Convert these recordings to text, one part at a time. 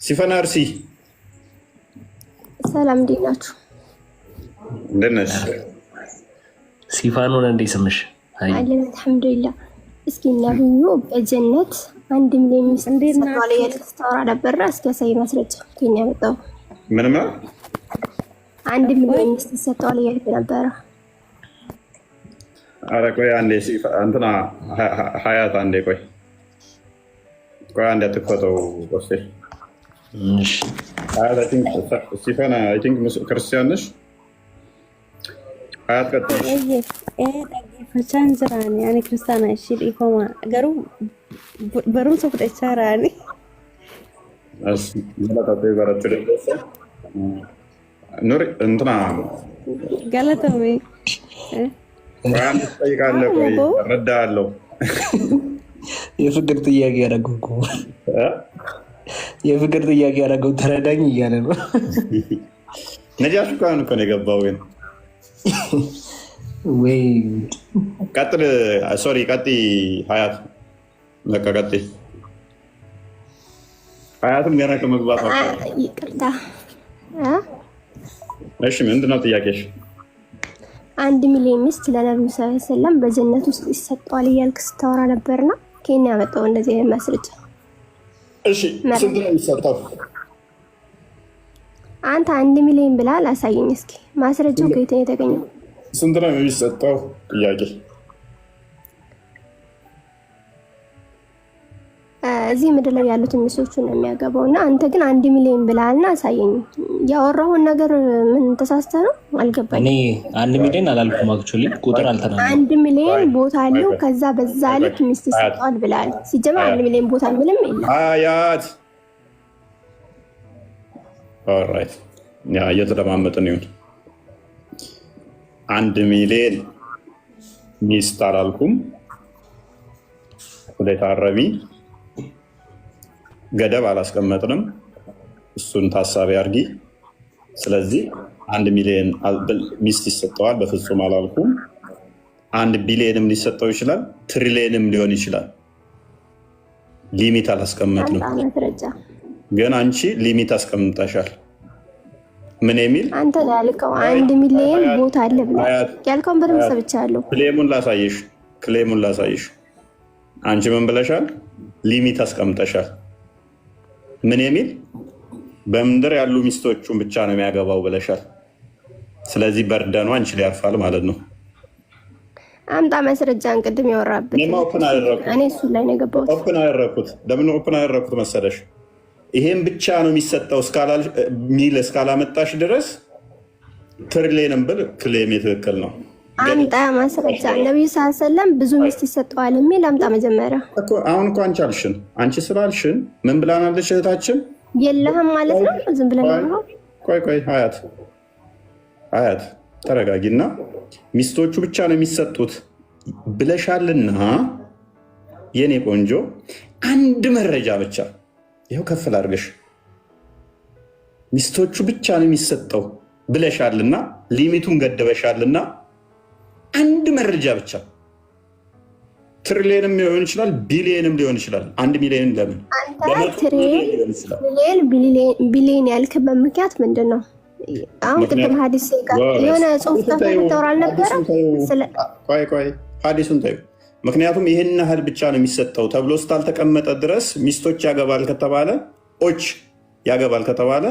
ሲፈን አርሲ ሰላም እንዴት ናችሁ? እንደት ነሽ? ሲፋን ሆነ እንዴ ስምሽ? አለን አልሐምዱሊላህ። እስኪ ነብዩ በጀነት 1 ሚሊዮን ሚስት ሰጥቷል ያልተስተዋራ ነበር። እስኪ ያሳይ ማስረጃ ከኛ መጣው። ምንም 1 ሚሊዮን ሚስት ሰጥቷል ያልኩ ነበር። አረ ቆይ አንዴ እንትና ሀያት አንዴ ቆይ አንዴ አትቆጠው ወስቴ እሺ ሀያት ሲፈን አይ ቲንክ ክርስቲያን ነሽ? ሀያት ቀጥል። fachaan jiraani ani kiristaana ishii dhiifama garuu barumsa fudhachaa jiraani. ኑሪ እንትና ገለተሜ ጠይቃለሁ። ቆይ እረዳለሁ። የፍቅር ጥያቄ ያደረገው እኮ የፍቅር ጥያቄ ያደረገው ተረዳኝ እያለ ነው። ነጃሽ እኮ ነው የገባው ግን ወይ ቀጥል። ሶሪ ቀጥይ ሀያት በቃ ቀጥይ። ሀያትም ገና ከመግባት ይቅርታ። እሺ ምንድን ነው ጥያቄሽ? 1 ሚሊዮን ሚስት ለነብዩ ሰለላሁ ዐለይሂ ወሰለም በጀነት ውስጥ ይሰጣል እያልክ ስታወራ ነበርና ከኛ ያመጣው እንደዚህ አይነት ማስረጃ። እሺ ስንት ነው የሚሰጠው? አንተ 1 ሚሊዮን ብላል። አሳየኝ እስኪ ማስረጃው ከየት ነው የተገኘው? ስንት ነው የሚሰጠው? ጥያቄ እዚህ ምድር ላይ ያሉት ሚስቶቹን ነው የሚያገባውና አንተ ግን 1 ሚሊዮን ብላልና አሳየኝ። ያወራሁን ነገር ምን ተሳስተህ ነው አልገባኝ። እኔ 1 ሚሊዮን አላልኩም። አክቹሊ ቁጥር አልተናገርኩም። 1 ሚሊዮን ቦታ አለው ከዛ በዛ ልክ ሚስት ይሰጣል ብላል። ሲጀመር 1 ሚሊዮን ቦታ ምንም የለም። አያት ኦልራይት ያ እየተደማመጥን ይሁን። 1 ሚሊዮን ሚስት አላልኩም። ሁለት አረቢ ገደብ አላስቀመጥንም። እሱን ታሳቢ አድርጊ። ስለዚህ 1 ሚሊዮን ሚስት ይሰጠዋል በፍጹም አላልኩም። 1 ቢሊዮንም ሊሰጠው ይችላል፣ ትሪሊየንም ሊሆን ይችላል። ሊሚት አላስቀመጥንም። ግን አንቺ ሊሚት አስቀምጠሻል። ምን የሚል አንተ ያልከው 1 ሚሊዮን ቦታ አለ ብለህ ያልከውን በደምብ ሰብቻለሁ። ክሌሙን ላሳይሽ። አንቺ ምን ብለሻል? ሊሚት አስቀምጠሻል። ምን የሚል በምድር ያሉ ሚስቶቹን ብቻ ነው የሚያገባው ብለሻል። ስለዚህ በርደኗ አንቺ ላይ ያርፋል ማለት ነው። አምጣ ማስረጃን። ቅድም ያወራበት እኔ እሱ ላይ ነው የገባሁት። ኦፕን አደረኩት። ለምን ኦፕን አደረኩት መሰለሽ? ይሄን ብቻ ነው የሚሰጠው ሚል እስካላመጣሽ ድረስ ትሪሊየንም ብል ክሌም ትክክል ነው። አምጣ ማስረጃ። ነብዩ ሰለላሁ ዐለይሂ ወሰለም ብዙ ሚስት ይሰጠዋል የሚል አምጣ መጀመሪያ። አሁን እኮ አንቺ ስላልሽን ምን ብላናለች እህታችን? የለህም ማለት ነው። ዝም ብለን ነው። ቆይ ሀያት ተረጋጊና ሚስቶቹ ብቻ ነው የሚሰጡት ብለሻልና የኔ ቆንጆ አንድ መረጃ ብቻ ይኸው ከፍል አድርገሽ ሚስቶቹ ብቻ ነው የሚሰጠው ብለሻልና ሊሚቱን ገደበሻልና አንድ መረጃ ብቻ ትሪሊየንም ሊሆን ይችላል፣ ቢሊየንም ሊሆን ይችላል። 1 ሚሊዮን ለምን ቢሊየን ያልክበት ምክንያት ምንድን ነው? አሁን ቅድም ሀዲስ የሆነ ጽሁፍ ተወራ አልነበረ? ቆይ ሀዲሱን ታዩ። ምክንያቱም ይህን ያህል ብቻ ነው የሚሰጠው ተብሎ ስታልተቀመጠ ድረስ ሚስቶች ያገባል ከተባለ ያገባል ከተባለ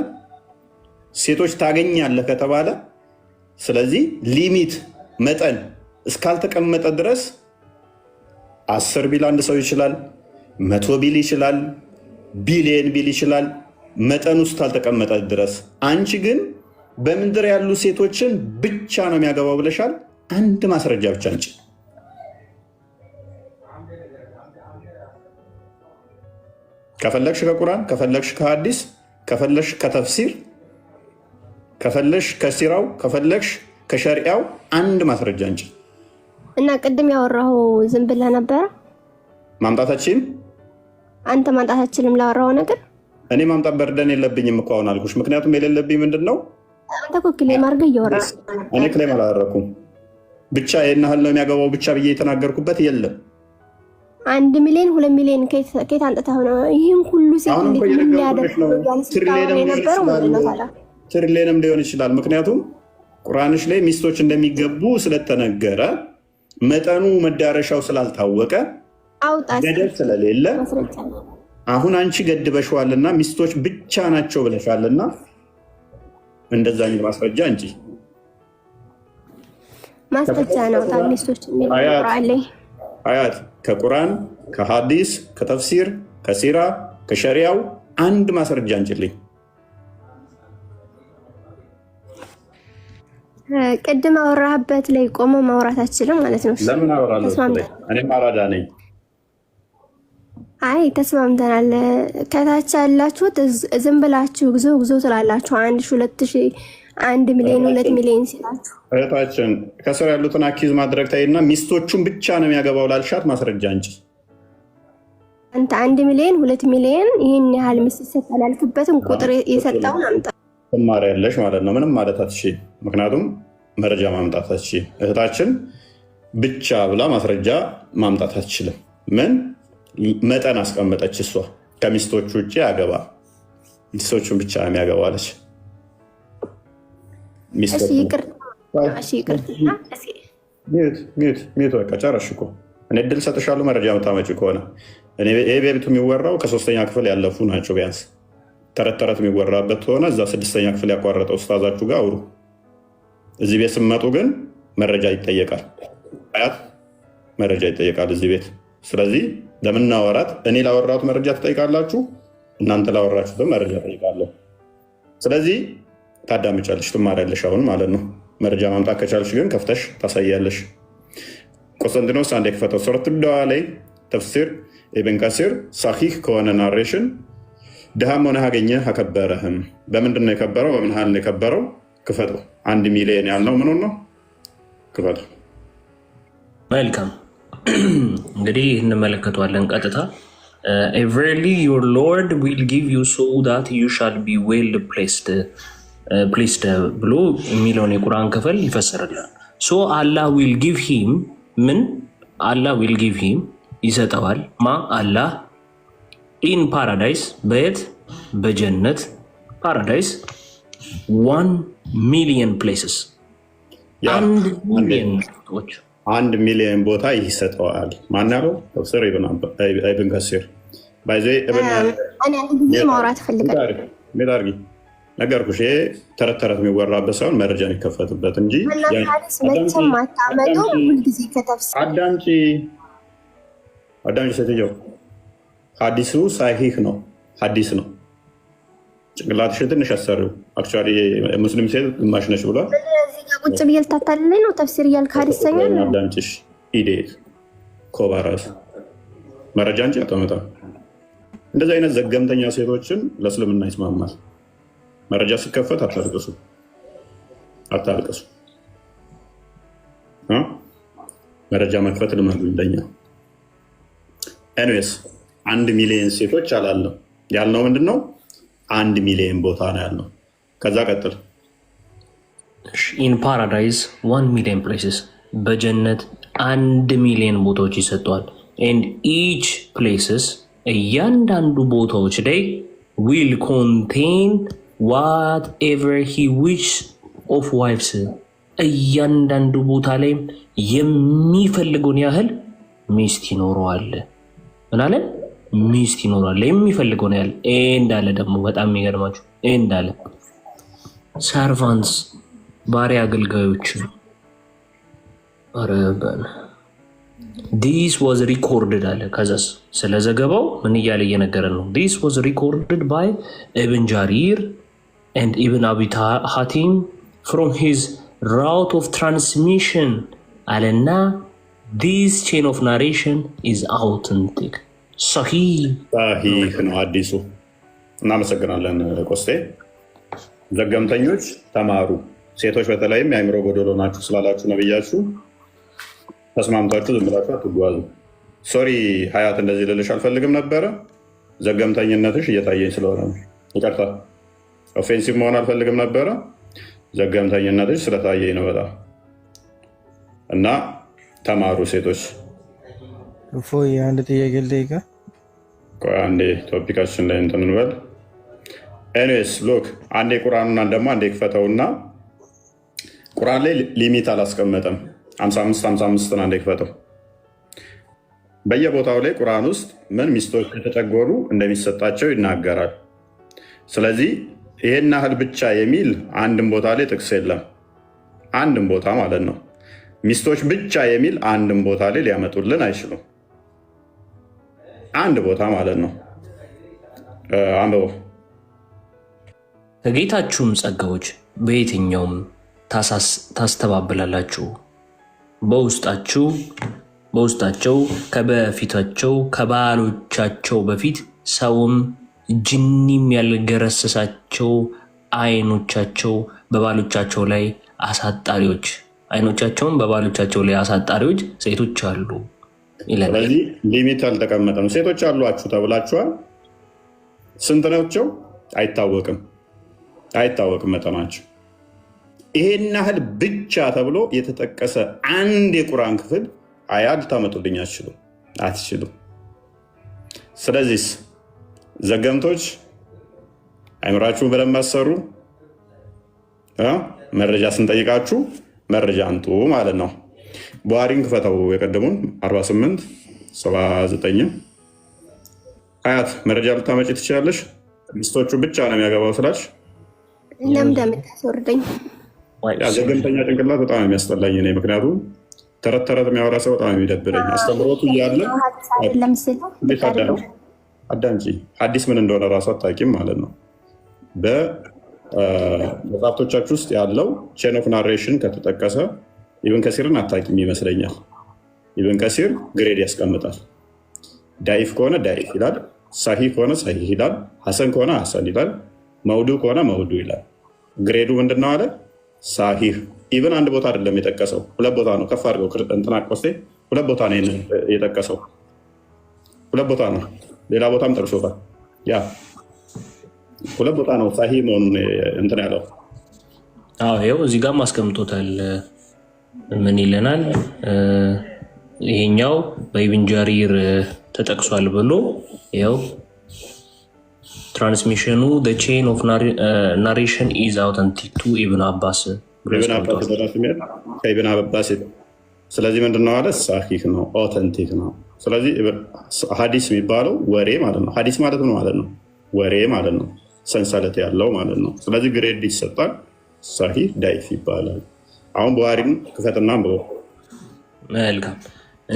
ሴቶች ታገኛለህ ከተባለ ስለዚህ ሊሚት መጠን እስካልተቀመጠ ድረስ 10 ቢል አንድ ሰው ይችላል፣ 100 ቢል ይችላል፣ ቢሊየን ቢል ይችላል። መጠን ውስጥ ካልተቀመጠ ድረስ አንቺ ግን በምድር ያሉ ሴቶችን ብቻ ነው የሚያገባው ብለሻል። አንድ ማስረጃ ብቻ እንጂ ከፈለግሽ ከቁርአን፣ ከፈለግሽ ከሐዲስ፣ ከፈለግሽ ከተፍሲር፣ ከፈለግሽ ከሲራው፣ ከፈለግሽ ከሸሪዓው አንድ ማስረጃ እንጂ እና ቅድም ያወራው ዝም ብለህ ነበረ ማምጣታችን። አንተ ማምጣታችንም ላወራው ነገር እኔ ማምጣት በርደን የለብኝም እኮ አሁን አልኩሽ። ምክንያቱም የሌለብኝ ምንድን ነው? አንተ እኮ ክሌም አድርገህ እያወራህ። እኔ ክሌም አላደረኩም። ብቻ ይሄን ያህል ነው የሚያገባው ብቻ ብዬ የተናገርኩበት የለም። 1 ሚሊዮን 2 ሚሊዮን ከየት አንጥተው ነው ይሄን ሁሉ ሴት ምን ሊያደርግ ነው? ትሪሊየንም ሊሆን ይችላል። ምክንያቱም ቁርአንሽ ላይ ሚስቶች እንደሚገቡ ስለተነገረ መጠኑ መዳረሻው ስላልታወቀ ገደብ ስለሌለ አሁን አንቺ ገድበሽዋልና ሚስቶች ብቻ ናቸው ብለሻልና እንደዛ ነው ማስረጃ እንጂ ማስረጃ ነው። ሚስቶች አያት ከቁርአን ከሐዲስ ከተፍሲር ከሲራ ከሸሪዓው አንድ ማስረጃ እንችልኝ። ቅድም አወራህበት ላይ ቆመ ማውራት አትችልም ማለት ነው። ለምን አወራለሁ? እኔም አራዳ ነኝ። አይ ተስማምተናል። ከታች ያላችሁት ዝም ብላችሁ ጉዞ ትላላችሁ። 1 2 1 ሚሊዮን 2 ሚሊዮን ሲላችሁ እህታችን ከስር ያሉትን አኪዝ ማድረግ ታይና ሚስቶቹን ብቻ ነው የሚያገባው ላልሻት ማስረጃ እንጂ አንተ 1 ሚሊዮን 2 ሚሊዮን ይሄን ያህል ሚስት ይሰጣልክበትን ቁጥር የሰጠውን አምጣ ትማሪያለሽ ማለት ነው። ምንም ማለት አትችይም። ምክንያቱም መረጃ ማምጣት አትችይም። እህታችን ብቻ ብላ ማስረጃ ማምጣት አትችልም። ምን መጠን አስቀመጠች እሷ። ከሚስቶቹ ውጭ ያገባ ሚስቶቹን ብቻ የሚያገባለች። ሚዩት በቃ ጨረሽ እኮ። እኔ እድል ሰጥሻለሁ መረጃ የምታመጪ ከሆነ። ይሄ ቤቱ የሚወራው ከ3ኛ ክፍል ያለፉ ናቸው። ቢያንስ ተረት የሚወራበት ሆነ እዛ 6ኛ ክፍል ያቋረጠው ኡስታዛችሁ ጋር አውሩ። እዚህ ቤት ስመጡ ግን መረጃ ይጠየቃል። አያት መረጃ ይጠየቃል እዚህ ቤት። ስለዚህ ለምናወራት እኔ ላወራሁት መረጃ ትጠይቃላችሁ፣ እናንተ ላወራችሁትም መረጃ ጠይቃለሁ። ስለዚህ ታዳምጫለሽ፣ ትማሪያለሽ አሁን ማለት ነው። መረጃ ማምጣት ከቻልሽ ግን ከፍተሽ ታሳያለሽ። ቆስጠንጢኖስ አንድ የክፈተው ሱረት ዳዋ ላይ ተፍሲር ኢብን ከሲር ሳሂህ ከሆነ ናሬሽን ድሃም ሆነህ አገኘህ አከበረህም። በምንድን ነው የከበረው? በምን ያህል ነው የከበረው? ክፈተው። 1 ሚሊዮን ያልነው ምኑን ነው? ክፈተው። መልካም እንግዲህ እንመለከተዋለን ቀጥታ። Verily your Lord will give you so that you shall be well placed ብሎ የሚለውን የቁርአን ክፍል ይፈስርላል። ሶ አላህ ዊል ጊቭ ሂም ምን አላህ ዊል ጊቭ ሂም ይሰጠዋል። ማ አላህ ኢን ፓራዳይስ በየት በጀነት ፓራዳይስ 1 ሚሊዮን ፕሌስስ 1 ሚሊዮን ቦታዎች 1 ሚሊዮን ቦታ ይሰጠዋል። ማን ያለው? ተፍሲር ኢብን ከሲር ባይዘ ማውራት ፈልጋለሁ። ነገርኩሽ። ይሄ ተረት የሚወራበት ሳይሆን መረጃ የሚከፈትበት እንጂ አዳምጪ ሴትየው፣ ሀዲሱ ሳሂህ ነው። ሀዲስ ነው። ጭንቅላትሽን ትንሽ አሰሪው። አክቹዋሊ ሙስሊም ሴት ግማሽ ነች ብሏል። ቁጭ ብዬ ልታታልለኝ ነው ተፍሲር እያልክ ሀዲስ ሰኛል። አዳምጪሽ ኢዴት ኮባራስ መረጃ እንጂ አታመጣም። እንደዚህ አይነት ዘገምተኛ ሴቶችን ለእስልምና ይስማማል። መረጃ ሲከፈት አታልቅሱ። መረጃ መክፈት ልመዱ እንደኛ። ኤኒዌይስ 1 ሚሊዮን ሴቶች አላለም ያልነው ምንድን ነው? 1 ሚሊዮን ቦታ ነው ያልነው። ከዛ ቀጥል። ኢን ፓራዳይዝ 1 ሚሊዮን ፕሌስስ በጀነት 1 ሚሊዮን ቦታዎች ይሰጠዋል። ኤንድ ኢች ፕሌስስ እያንዳንዱ ቦታዎች ላይ ዊል ኮንቴን ዋት ኤቨር ሂ ዊች ኦፍ ዋይፍስ እያንዳንዱ ቦታ ላይ የሚፈልገውን ያህል ሚስት ይኖረዋል። ምን አለ? ሚስት ይኖረዋል የሚፈልገውን ያህል። እንዳለ ደግሞ በጣም የሚገርማችሁ እንዳለ ሰርቫንትስ ባሪያ አገልጋዮች ረበን ዲስ ዋዝ ሪኮርድድ አለ። ከዛስ ስለ ዘገባው ምን እያለ እየነገረን ነው? ዲስ ዋዝ ሪኮርድድ ባይ ኢብን ጃሪር and Ibn Abi Hatim from his route of transmission አለና this chain of narration is authentic ሰሂህ ነው አዲሱ። እናመሰግናለን ቆስቴ። ዘገምተኞች ተማሩ። ሴቶች በተለይም የአእምሮ ጎደሎ ናችሁ ስላላችሁ ነብያችሁ ተስማምታችሁ ዝም ብላችሁ አትጓዙ። ሶሪ ሀያት፣ እንደዚህ ልልሽ አልፈልግም ነበረ። ዘገምተኝነትሽ እየታየኝ ስለሆነ ነው። ይቅርታ። ኦፌንሲቭ መሆን አልፈልግም ነበረ። ዘገምተኝነትሽ ስለታየኝ ነው በጣም። እና ተማሩ ሴቶች። እፎይ አንድ ጥያቄ ልጠይቅህ። አንዴ ቶፒካችን ላይ እንትን እንበል። ኤኒዌይስ ሎክ አንዴ ቁርአኑን ደግሞ አንዴ ክፈተውና ቁርአን ላይ ሊሚት አላስቀመጠም። 55 አንዴ ክፈተው። በየቦታው ላይ ቁርአን ውስጥ ምን ሚስቶች ከተጨጎሩ እንደሚሰጣቸው ይናገራል። ስለዚህ ይሄን ያህል ብቻ የሚል አንድም ቦታ ላይ ጥቅስ የለም። አንድም ቦታ ማለት ነው። ሚስቶች ብቻ የሚል አንድም ቦታ ላይ ሊያመጡልን አይችሉም። አንድ ቦታ ማለት ነው። አንብበው። ከጌታችሁም ጸጋዎች በየትኛውም ታስተባብላላችሁ፣ በውስጣቸው ከበፊታቸው ከባሎቻቸው በፊት ሰውም ጅኒም ያልገረሰሳቸው አይኖቻቸውን በባሎቻቸው ላይ አሳጣሪዎች ሴቶች አሉ ይላል። ስለዚህ ሊሚት አልተቀመጠም። ሴቶች አሏችሁ ተብላችኋል። ስንት ናቸው አይታወቅም መጠናቸው። ይሄን ያህል ብቻ ተብሎ የተጠቀሰ አንድ የቁርአን ክፍል አያ ልታመጡልኝ አትችሉም። ስለዚህ ዘገምቶች አይምራችሁን በደንብ አሰሩ። መረጃ ስንጠይቃችሁ መረጃ አንጡ ማለት ነው። ቡሃሪን ክፈተው የቀደሙን 48-79 አያት መረጃ ልታመጪ ትችላለሽ። ሚስቶቹ ብቻ ነው የሚያገባው ስላች እንደምታስወርደኝ ዘገምተኛ ጭንቅላት በጣም የሚያስጠላኝ እኔ። ምክንያቱም ተረት የሚያወራ ሰው በጣም የሚደብረኝ አስተምሮቱ እያለ አዳምጪ። ሐዲስ ምን እንደሆነ ራሱ አታውቂም ማለት ነው። በመጽሐፍቶቻችሁ ውስጥ ያለው ቼን ኦፍ ናሬሽን ከተጠቀሰ ኢብን ከሲርን አታውቂም ይመስለኛል። ኢብን ከሲር ግሬድ ያስቀምጣል። ዳይፍ ከሆነ ዳይፍ ይላል፣ ሳሂህ ከሆነ ሳሂህ ይላል፣ ሐሰን ከሆነ ሐሰን ይላል፣ መውዱ ከሆነ መውዱ ይላል። ግሬዱ ምንድነው አለ? ሳሂህ። ኢብን አንድ ቦታ አይደለም የጠቀሰው፣ ሁለት ቦታ ነው። ከፍ አድርገው እንትና ቆስቴ ሁለት ቦታ ነው የጠቀሰው፣ ሁለት ቦታ ነው። ሌላ ቦታም ጠቅሶታል። ያ ሁለት ቦታ ነው ሳሂህ መሆኑን እንትን ያለው። ይኸው እዚህ ጋር አስቀምጦታል። ምን ይለናል? ይሄኛው በኢብን ጃሪር ተጠቅሷል ብሎ ይኸው ትራንስሚሽኑ the chain of narration is authentic to ኢብን አባስ ከኢብን አባስ። ስለዚህ ምንድነው አለ? ሳሂህ ነው፣ ኦተንቲክ ነው። ስለዚህ ሐዲስ የሚባለው ወሬ ማለት ነው። ሐዲስ ማለት ነው ማለት ነው ወሬ ማለት ነው፣ ሰንሰለት ያለው ማለት ነው። ስለዚህ ግሬድ ይሰጣል። ሳሂህ ዳይፍ ይባላል። አሁን ቡሃሪን ክፈትና አንብበው። መልካም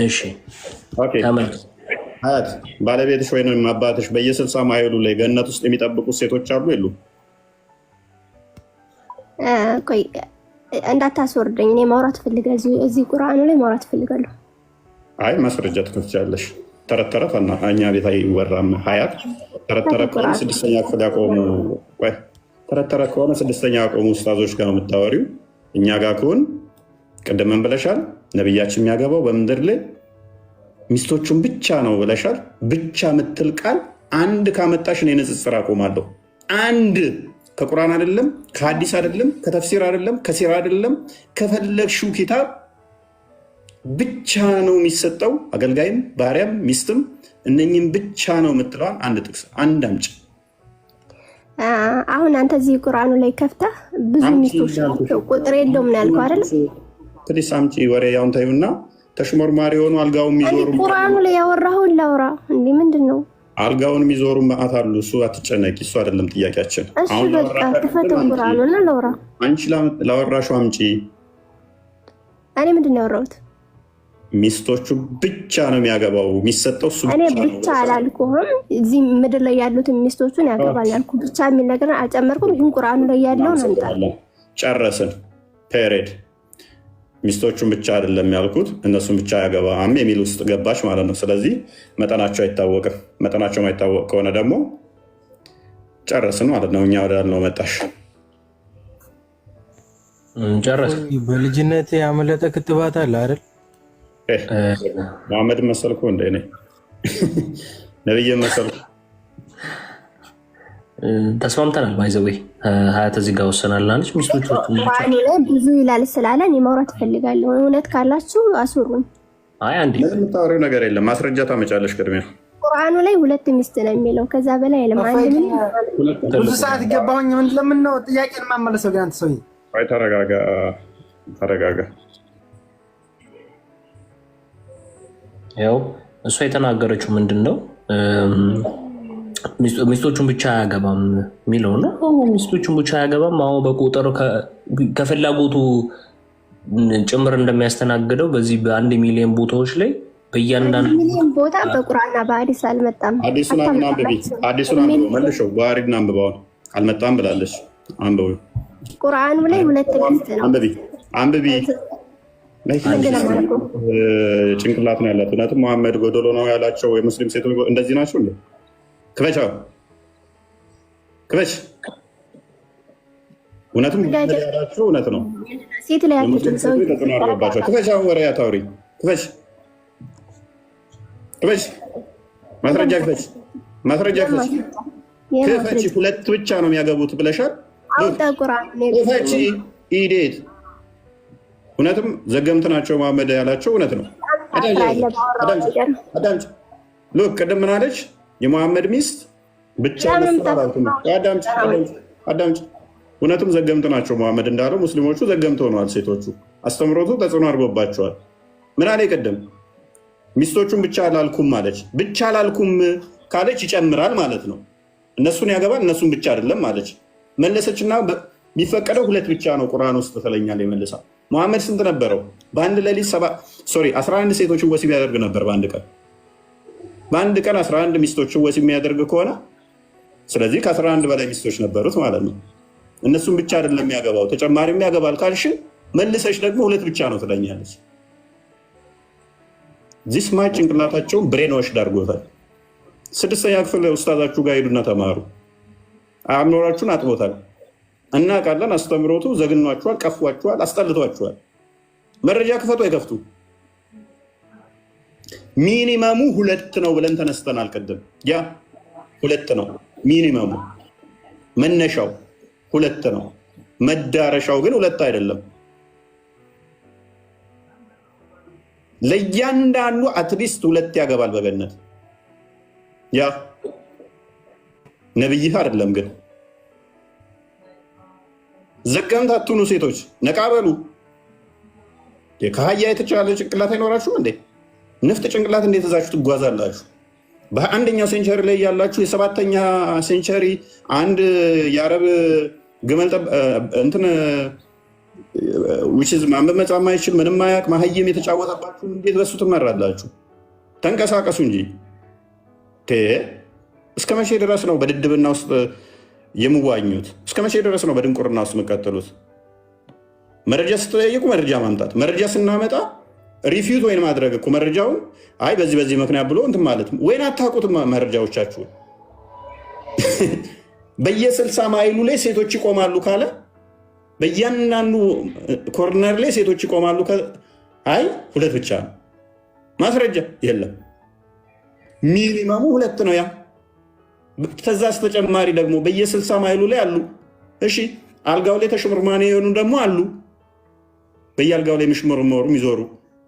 እሺ። ሀያት ባለቤትሽ ወይም አባትሽ በየ60 ማይሉ ላይ ገነት ውስጥ የሚጠብቁት ሴቶች አሉ የሉ? ቆይ እንዳታስወርደኝ፣ እኔ ማውራት ፈልጋለሁ። እዚህ ቁርአኑ ላይ ማውራት ፈልጋለሁ። አይ ማስረጃ ትከፍቻለሽ። ተረት እና እኛ ቤት አይወራም። ሀያት ተረት ከሆነ 6ኛ ክፍል ያቆሙ ተረት ከሆነ 6ኛ ያቆሙ ኡስታዞች ጋር ነው የምታወሪው። እኛ ጋር ከሆን ቅድም ምን ብለሻል? ነብያችን የሚያገባው በምድር ላይ ሚስቶቹን ብቻ ነው ብለሻል። ብቻ ምትል ቃል አንድ ካመጣሽ እኔ ንጽጽር አቆማለሁ። አንድ ከቁርአን አይደለም፣ ከሐዲስ አይደለም፣ ከተፍሲር አይደለም፣ ከሲራ አይደለም፣ ከፈለግሽው ኪታብ ብቻ ነው የሚሰጠው። አገልጋይም ባሪያም ሚስትም እነኝም ብቻ ነው የምትለዋል አንድ ጥቅስ አንድ አምጪ። አሁን አንተ እዚህ ቁርአኑ ላይ ከፍተህ ብዙ ሚስቶች ቁጥር የለውም ነው ያልከው አይደል? ፕሊስ አምጪ። ወሬ ያውን ታዩና ተሽሞርማሪ የሆኑ አልጋውን የሚዞሩ ቁርአኑ ላይ ያወራሁን ላውራ እንዴ? ምንድን ነው አልጋውን የሚዞሩ መዓት አሉ። እሱ አትጨነቂ፣ እሱ አይደለም ጥያቄያችን። አሁን በቃ ተፈተው ቁርአኑና ላውራ። አንቺ ላወራሽው አምጪ። እኔ ምንድን ነው ያወራሁት? ሚስቶቹ ብቻ ነው የሚያገባው የሚሰጠው እሱ እኔ ብቻ አላልኩም። እዚህ ምድር ላይ ያሉትን ሚስቶቹን ያገባል ያልኩ ብቻ የሚል ነገር አልጨመርኩም። ግን ቁርአኑ ላይ ያለውን አንጣ ጨረስን። ፔሬድ ሚስቶቹን ብቻ አይደለም ያልኩት እነሱን ብቻ ያገባም የሚል ውስጥ ገባሽ ማለት ነው። ስለዚህ መጠናቸው አይታወቅም። መጠናቸው ማይታወቅ ከሆነ ደግሞ ጨረስን ማለት ነው። እኛ ወዳልነው መጣሽ። ጨረስ። በልጅነት ያመለጠ ክትባት አለ አይደል? መሐመድ መሰልኩ እንደ እኔ ነብይ መሰልኩ። ተስማምተናል። ባይዘወይ ሀያት እዚህ ጋር ወሰናላለች። ሚስቶቹ ላይ ብዙ ይላል ስላለ እኔ ማውራት እፈልጋለሁ። እውነት ካላችሁ አስሩኝ። አይ አንዴ ምንም የምታወሪው ነገር የለም። ማስረጃ ታመጫለሽ ቅድሚያ። ቁርአኑ ላይ 2 ሚስት ነው የሚለው፣ ከዛ በላይ የለም። አንድ ምን ብዙ ሰዓት ይገባውኝ ምን ለምን ነው ጥያቄን ማመለሰው? ግን አንተ ሰውዬ አይ ተረጋጋ፣ ተረጋጋ። ያው እሷ የተናገረችው ምንድነው ሚስቶቹን ብቻ አያገባም የሚለው ነው። ሚስቶቹን ብቻ አያገባም። አሁን በቁጥር ከፍላጎቱ ጭምር እንደሚያስተናግደው በዚህ በ1 ሚሊዮን ቦታዎች ላይ በእያንዳንዱ ሚሊዮን ቦታ በቁርአንና በሐዲስ አልመጣም። አዲሱን አንብበው መልሽው። ቡሃሪን አንብበው አልመጣም ብላለች። አንብበው ቁርአኑ ላይ 2 ሚስት ነው። አንብቢ። ጭንቅላት ነው ያላት። እውነትም መሐመድ ጎደሎ ነው ያላቸው የሙስሊም ሴቶች እንደዚህ ናቸው እንዴ? ክፈች፣ ክፈች። እውነትም ያላቸው እውነት ነው። ሴት ላይ ያሉት ሰው ተጽናርባቸው። ክፈች፣ ወሬ አታውሪ። ክፈች፣ ክፈች፣ ማስረጃ ክፈች፣ ማስረጃ ክፈች፣ ክፈች። 2 ብቻ ነው የሚያገቡት ብለሻል። ክፈች ኢዴት። እውነትም ዘገምት ናቸው መሐመድ ያላቸው እውነት ነው። አዳምጭ። ሉክ ቅድም ምን አለች? የመሐመድ ሚስት ብቻ አዳምጭ። እውነትም ዘገምት ናቸው መሐመድ እንዳለው ሙስሊሞቹ ዘገምት ሆነዋል። ሴቶቹ አስተምሮቱ ተጽዕኖ አድርጎባቸዋል። ምን አለ ቅድም? ሚስቶቹን ብቻ አላልኩም አለች። ብቻ አላልኩም ካለች ይጨምራል ማለት ነው። እነሱን ያገባል፣ እነሱን ብቻ አይደለም ማለች። መለሰችና የሚፈቀደው 2 ብቻ ነው ቁርአን ውስጥ ተለኛል። ይመልሳ መሐመድ ስንት ነበረው? በአንድ ሌሊት 11 ሴቶችን ወሲብ ያደርግ ነበር በአንድ ቀን 11 ሚስቶችን ወሲብ የሚያደርግ ከሆነ ስለዚህ ከ11 በላይ ሚስቶች ነበሩት ማለት ነው። እነሱም ብቻ አይደለም የሚያገባው ተጨማሪም ያገባል ካልሽ መልሰሽ ደግሞ 2 ብቻ ነው ትለኛለች። ዚስ ማይ ጭንቅላታቸውን ብሬን ዋሽ ዳርጎታል። 6ኛ ክፍል ኡስታዛችሁ ጋር ሄዱና ተማሩ። አእምሮአችሁን አጥቦታል። እናውቃለን። አስተምሮቱ ዘግኗችኋል፣ ቀፏችኋል፣ አስጠልቷችኋል። መረጃ ክፈቱ አይከፍቱ። ሚኒመሙ 2 ነው ብለን ተነስተናል ቅድም። ያ 2 ነው ሚኒመሙ። መነሻው 2 ነው፣ መዳረሻው ግን 2 አይደለም። ለእያንዳንዱ አትሊስት 2 ያገባል በገነት። ያ ነብይህ አይደለም ግን ዘገምት አትሁኑ ሴቶች፣ ነቃ በሉ። ከአህያ የተቻለ ጭንቅላት አይኖራችሁም እንዴ? ንፍጥ ጭንቅላት እንዴት ይዛችሁ ትጓዛላችሁ? በ1ኛው ሴንቸሪ ላይ ያላችሁ የ7ኛ ሴንቸሪ አንድ የአረብ ግመል እንትን ማንበብ መጻፍ ማይችል ምንም ማያውቅ ማህየም የተጫወተባችሁ እንዴት በሱ ትመራላችሁ? ተንቀሳቀሱ እንጂ። እስከ መቼ ድረስ ነው በድድብና ውስጥ የምዋኙት? እስከ መቼ ድረስ ነው በድንቁርና ውስጥ የምቀጥሉት? መረጃ ስትጠየቁ መረጃ ማምጣት፣ መረጃ ስናመጣ ሪፊዩት ወይን ማድረግ እኮ መረጃውን አይ በዚህ ምክንያት ብሎ እንትን ማለት ወይን አታውቁትም። መረጃዎቻችሁ በየ60 ማይሉ ላይ ሴቶች ይቆማሉ ካለ በእያንዳንዱ ኮርነር ላይ ሴቶች ይቆማሉ። አይ 2 ብቻ ነው ማስረጃ የለም። ሚኒመሙ 2 ነው። ያ ከዛስ ተጨማሪ ደግሞ በየ60 ማይሉ ላይ አሉ። እሺ አልጋው ላይ ተሽመርማኔ የሆኑ ደግሞ አሉ። በየአልጋው ላይ የሚሽመርመሩ የሚዞሩ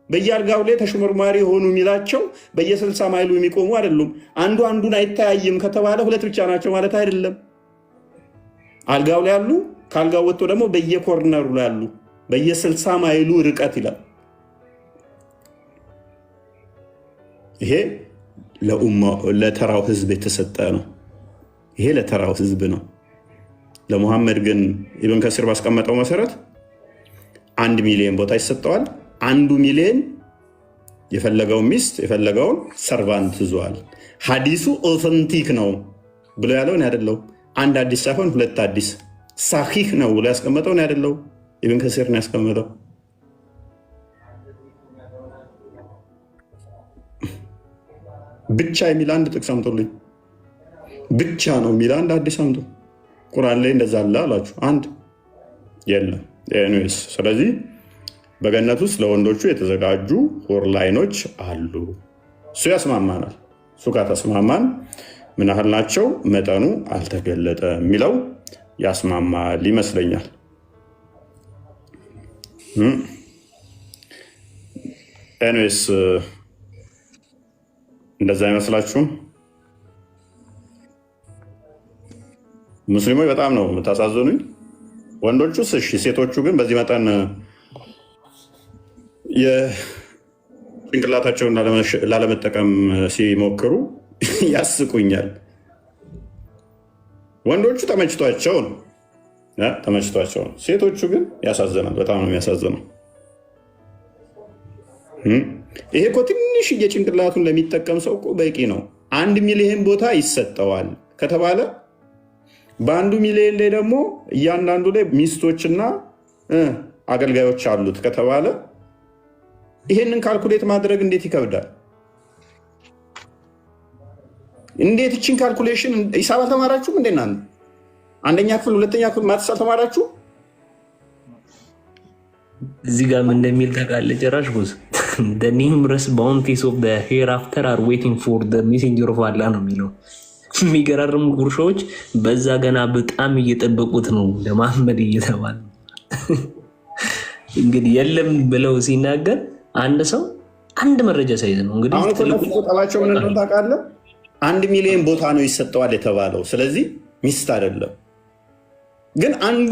በየአልጋው ላይ ተሽመርማሪ የሆኑ የሚላቸው በየ60 ማይሉ የሚቆሙ አይደሉም። አንዱ አንዱን አይተያይም ከተባለ 2 ብቻ ናቸው ማለት አይደለም። አልጋው ላይ አሉ፣ ከአልጋው ወጥቶ ደግሞ በየኮርነሩ ላይ አሉ። በየ60 ማይሉ ርቀት ይላል። ይሄ ለተራው ህዝብ የተሰጠ ነው። ይሄ ለተራው ህዝብ ነው። ለሙሐመድ ግን ኢብን ከሲር ባስቀመጠው መሰረት 1 ሚሊዮን ቦታ ይሰጠዋል። 1 ሚሊዮን የፈለገውን ሚስት የፈለገውን ሰርቫንት ይዟል። ሀዲሱ ኦተንቲክ ነው ብሎ ያለውን ያደለው 1 አዲስ ሳይሆን 2 አዲስ ሳሂህ ነው ብሎ ያስቀመጠውን ያደለው ኢብን ከሲር ነው ያስቀመጠው። ብቻ የሚል 1 ጥቅስ አምጦልኝ፣ ብቻ ነው የሚል 1 አዲስ አምጦ። ቁርአን ላይ እንደዛ አለ አላችሁ? 1 የለም። ኤኒዌይስ ስለዚህ በገነት ውስጥ ለወንዶቹ የተዘጋጁ ሆር ላይኖች አሉ። እሱ ያስማማናል። እሱ ከተስማማን ምን ያህል ናቸው መጠኑ አልተገለጠ የሚለው ያስማማል ይመስለኛል። ኤኒዌይስ እንደዛ አይመስላችሁም? ሙስሊሞች በጣም ነው የምታሳዝኑኝ። ወንዶቹስ እሺ፣ ሴቶቹ ግን በዚህ መጠን የጭንቅላታቸውን ላለመጠቀም ሲሞክሩ ያስቁኛል። ወንዶቹ ተመችቷቸው ነው። ሴቶቹ ግን ያሳዝናል። በጣም ነው የሚያሳዝነው። ይሄ እኮ ትንሽ የጭንቅላቱን ለሚጠቀም ሰው እኮ በቂ ነው። 1 ሚሊዮን ቦታ ይሰጠዋል ከተባለ በ1 ሚሊዮን ላይ ደግሞ እያንዳንዱ ላይ ሚስቶችና አገልጋዮች አሉት ከተባለ ይሄንን ካልኩሌት ማድረግ እንዴት ይከብዳል? እንዴት እችን ካልኩሌሽን ሂሳብ አልተማራችሁም? እንዴና አንደኛ ክፍል ሁለተኛ ክፍል ማትስ አልተማራችሁ? እዚህ ጋር ምን እንደሚል ታውቃለህ? ጭራሽ ቦስ the numerous bounties of the hereafter are waiting for the messenger of Allah ነው የሚለው። የሚገራርሙ ጉርሻዎች በዛ ገና በጣም እየጠበቁት ነው ለመሐመድ እየተባለ እንግዲህ የለም ብለው ሲናገር አንድ ሰው አንድ መረጃ ሳይዝ ነው እንግዲህ አሁን ትልቁ ጠባቸው ምን እንደሆነ ታውቃለህ? 1 ሚሊዮን ቦታ ነው ይሰጠዋል የተባለው። ስለዚህ ሚስት አይደለም ግን አንዱ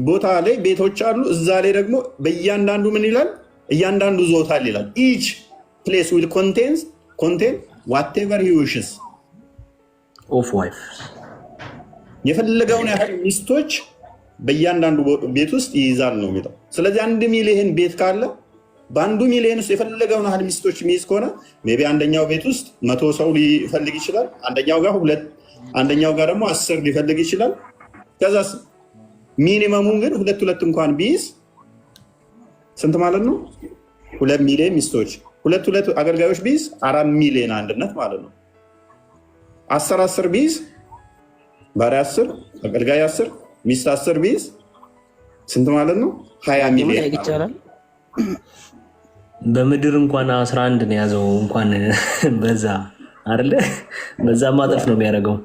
ቦታ ላይ ቤቶች አሉ። እዛ ላይ ደግሞ በእያንዳንዱ ምን ይላል? እያንዳንዱ ዞታል ይላል። each place will contain whatever he wishes of wife የፈለገውን ያህል ሚስቶች በእያንዳንዱ ቤት ውስጥ ይይዛል ነው የሚለው። ስለዚህ 1 ሚሊዮን ቤት ካለ በ1 ሚሊዮን ውስጥ የፈለገውን ያህል ሚስቶች የሚይዝ ከሆነ ሜይ ቢ አንደኛው ቤት ውስጥ 100 ሰው ሊፈልግ ይችላል። አንደኛው ጋር 2 አንደኛው ጋር ደግሞ 10 ሊፈልግ ይችላል። ከዛስ ሚኒመሙን ግን 2 እንኳን ቢይዝ ስንት ማለት ነው? 2 ሚሊዮን ሚስቶች 2 አገልጋዮች ቢይዝ 4 ሚሊዮን አንድነት ማለት ነው። 10 ቢይዝ ባሪያ 10 አገልጋይ 10 ሚስት 10 ቢይዝ ስንት ማለት ነው? 20 ሚሊዮን ይቻላል። በምድር እንኳን 11 ነው ያዘው። እንኳን በዛ አይደለ? በዛ ማጠፍ ነው የሚያደርገው።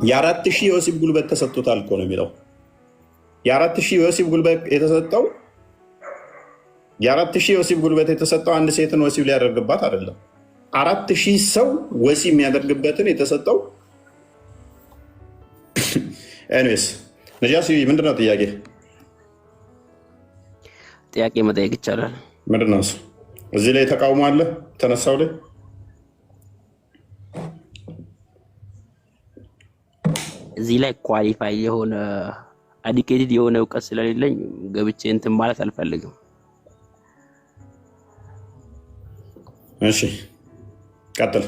የ4000 የወሲብ ጉልበት ተሰጥቶታል እኮ ነው የሚለው። የ4000 የወሲብ ጉልበት የተሰጠው አንድ ሴትን ወሲብ ሊያደርግባት አይደለም። 4000 ሰው ወሲብ የሚያደርግበትን የተሰጠው። ኤኒዌይስ ነጃሲ ምንድነው ጥያቄ? ጥያቄ መጠየቅ ይቻላል? ምንድነው እሱ? እዚህ ላይ ተቃውሞ አለ ተነሳው ላይ እዚህ ላይ ኳሊፋይ የሆነ አዲኬትድ የሆነ እውቀት ስለሌለኝ ገብቼ እንትን ማለት አልፈልግም። እሺ ቀጥል።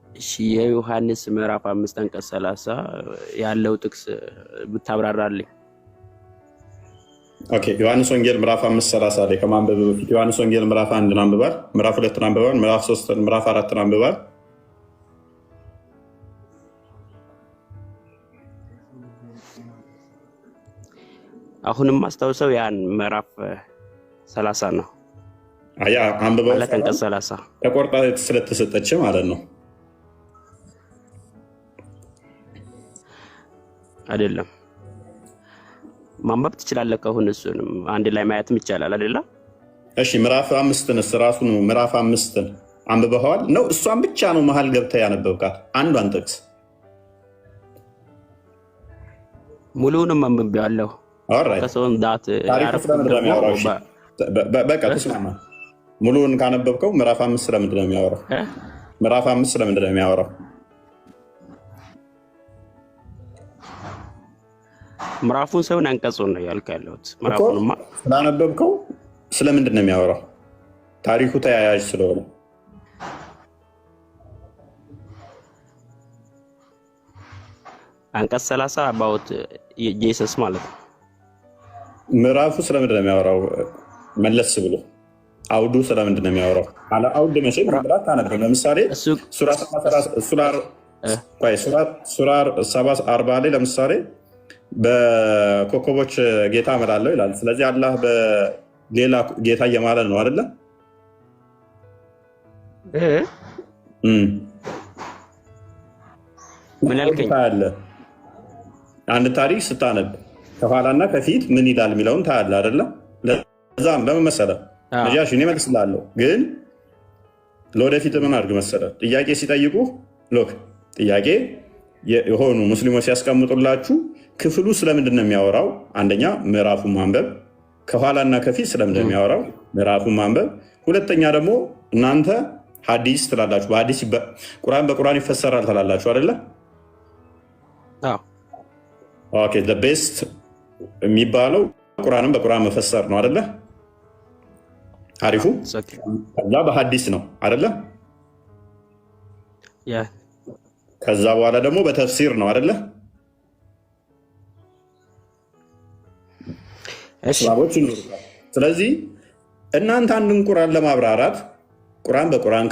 እሺ የዮሐንስ ምዕራፍ 5 አንቀጽ 30 ያለው ጥቅስ ብታብራራልኝ። ኦኬ ዮሐንስ ወንጌል ምዕራፍ 5:30 ላይ ከማንበብ በፊት ዮሐንስ ወንጌል ምዕራፍ 1 አንብባል፣ ምዕራፍ 2 አንብባል፣ ምዕራፍ 3 ምዕራፍ 4 አንብባል። አሁንም ማስታወሰው ያን ምዕራፍ 30 ነው። አያ አንብባው ማለት አንቀጽ 30 ተቆርጣ ስለተሰጠች ማለት ነው አይደለም። ማንበብ ትችላለህ። ከሆነ እሱንም አንድ ላይ ማየትም ይቻላል አይደለ? እሺ ምዕራፍ 5ን ራሱ ነው ምዕራፍ 5ን አንብበዋል ነው? እሷን ብቻ ነው መሀል ገብተህ ያነበብካት አንዷን ጥቅስ? ሙሉውንም አንብቤዋለሁ። ከሰውን ዳት በቃ ተስማማ። ሙሉውን ካነበብከው ምዕራፍ 5 ስለምንድን ነው የሚያወራው? ምዕራፍ 5 ስለምንድን ነው የሚያወራው? ምዕራፉን ሳይሆን አንቀጹን ነው ያልኩ ያለሁት። ምዕራፉንማ ስላነበብከው ስለምንድን ነው የሚያወራው? ታሪኩ ተያያዥ ስለሆነ አንቀጽ 30 አባውት ኢየሱስ ማለት ነው። ምዕራፉ ስለምንድን ነው የሚያወራው? መለስ ብሎ አውዱ ስለምንድን ነው የሚያወራው? አለ አውድ መቼም ምዕራፍ አነበብ። ለምሳሌ ሱራ 7:40 ላይ ለምሳሌ በኮከቦች ጌታ እምላለሁ ይላል። ስለዚህ አላህ በሌላ ጌታ እየማለ ነው አይደለ? ምን ያልከኝ? አንድ ታሪክ ስታነብ ከኋላና ከፊት ምን ይላል የሚለውን ታያለህ አይደለ? ለዛም ለምን መሰለህ ነጃሽ እኔ እመልስልሃለሁ፣ ግን ለወደፊት ምን አድርግ መሰለህ ጥያቄ ሲጠይቁ ሎክ ጥያቄ የሆኑ ሙስሊሞች ሲያስቀምጡላችሁ ክፍሉ ስለምንድን ነው የሚያወራው? አንደኛ ምዕራፉን ማንበብ፣ ከኋላና ከፊት ስለምንድን ነው የሚያወራው? ምዕራፉን ማንበብ። ሁለተኛ ደግሞ እናንተ ሐዲስ ትላላችሁ፣ በሐዲስ ቁርአን በቁርአን ይፈሰራል ትላላችሁ አይደለ? ኦኬ ዘ ቤስት የሚባለው ቁርአንን በቁርአን መፈሰር ነው አይደለ? አሪፉ ከዛ በሐዲስ ነው አይደለ? ከዛ በኋላ ደግሞ በተፍሲር ነው አይደለ? ስለዚህ እናንተ አንድን ቁርአን ለማብራራት ቁርአን በቁርአን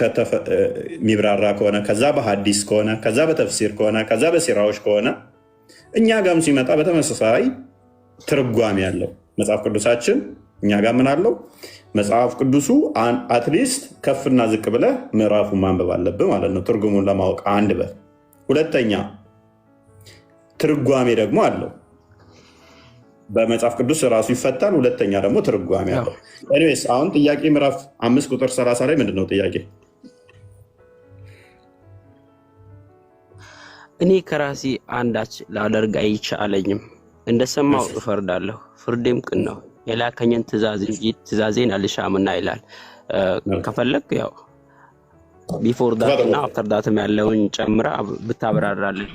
የሚብራራ ከሆነ ከዛ በሐዲስ ከሆነ ከዛ በተፍሲር ከሆነ ከዛ በሲራዎች ከሆነ እኛ ጋም ሲመጣ በተመሳሳይ ትርጓሜ ያለው መጽሐፍ ቅዱሳችን እኛ ጋር ምን አለው? መጽሐፍ ቅዱሱ አትሊስት ከፍና ዝቅ ብለህ ምዕራፉን ማንበብ አለብህ ማለት ነው፣ ትርጉሙን ለማወቅ አንድ በል። ሁለተኛ ትርጓሜ ደግሞ አለው። በመጽሐፍ ቅዱስ ራሱ ይፈታል። ሁለተኛ ደግሞ ትርጓሜ አለው። ኤኒዌይስ አሁን ጥያቄ ምዕራፍ 5 ቁጥር 30 ላይ ምንድን ነው ጥያቄ? እኔ ከራሴ አንዳች ላደርግ አይቻለኝም፣ እንደሰማው እፈርዳለሁ፣ ፍርዴም ቅን ነው፣ የላከኝን ትእዛዝ እንጂ ትእዛዜን አልሻምና ይላል። ከፈለግ ያው ቢፎር ዳት እና አፍተር ዳትም ያለውን ጨምራ ብታብራራለን።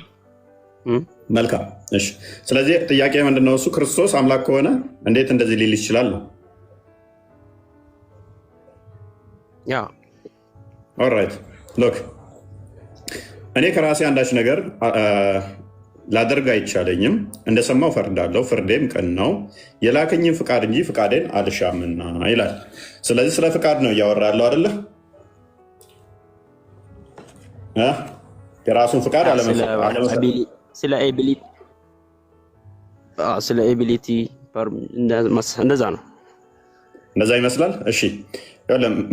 መልካም እሺ። ስለዚህ ጥያቄ ምንድነው? እሱ ክርስቶስ አምላክ ከሆነ እንዴት እንደዚህ ሊል ይችላል ነው? ያ ኦልራይት ሎክ እኔ ከራሴ አንዳች ነገር ላደርግ አይቻለኝም፣ እንደሰማው ፈርዳለሁ፣ ፍርዴም ቅን ነው፣ የላከኝን ፍቃድ እንጂ ፍቃዴን አልሻምና ይላል። ስለዚህ ስለ ፍቃድ ነው እያወራለሁ አይደለ? የራሱን ፍቃድ ስለ ኤቢሊቲ እንደዛ ነው። እንደዛ ይመስላል። እሺ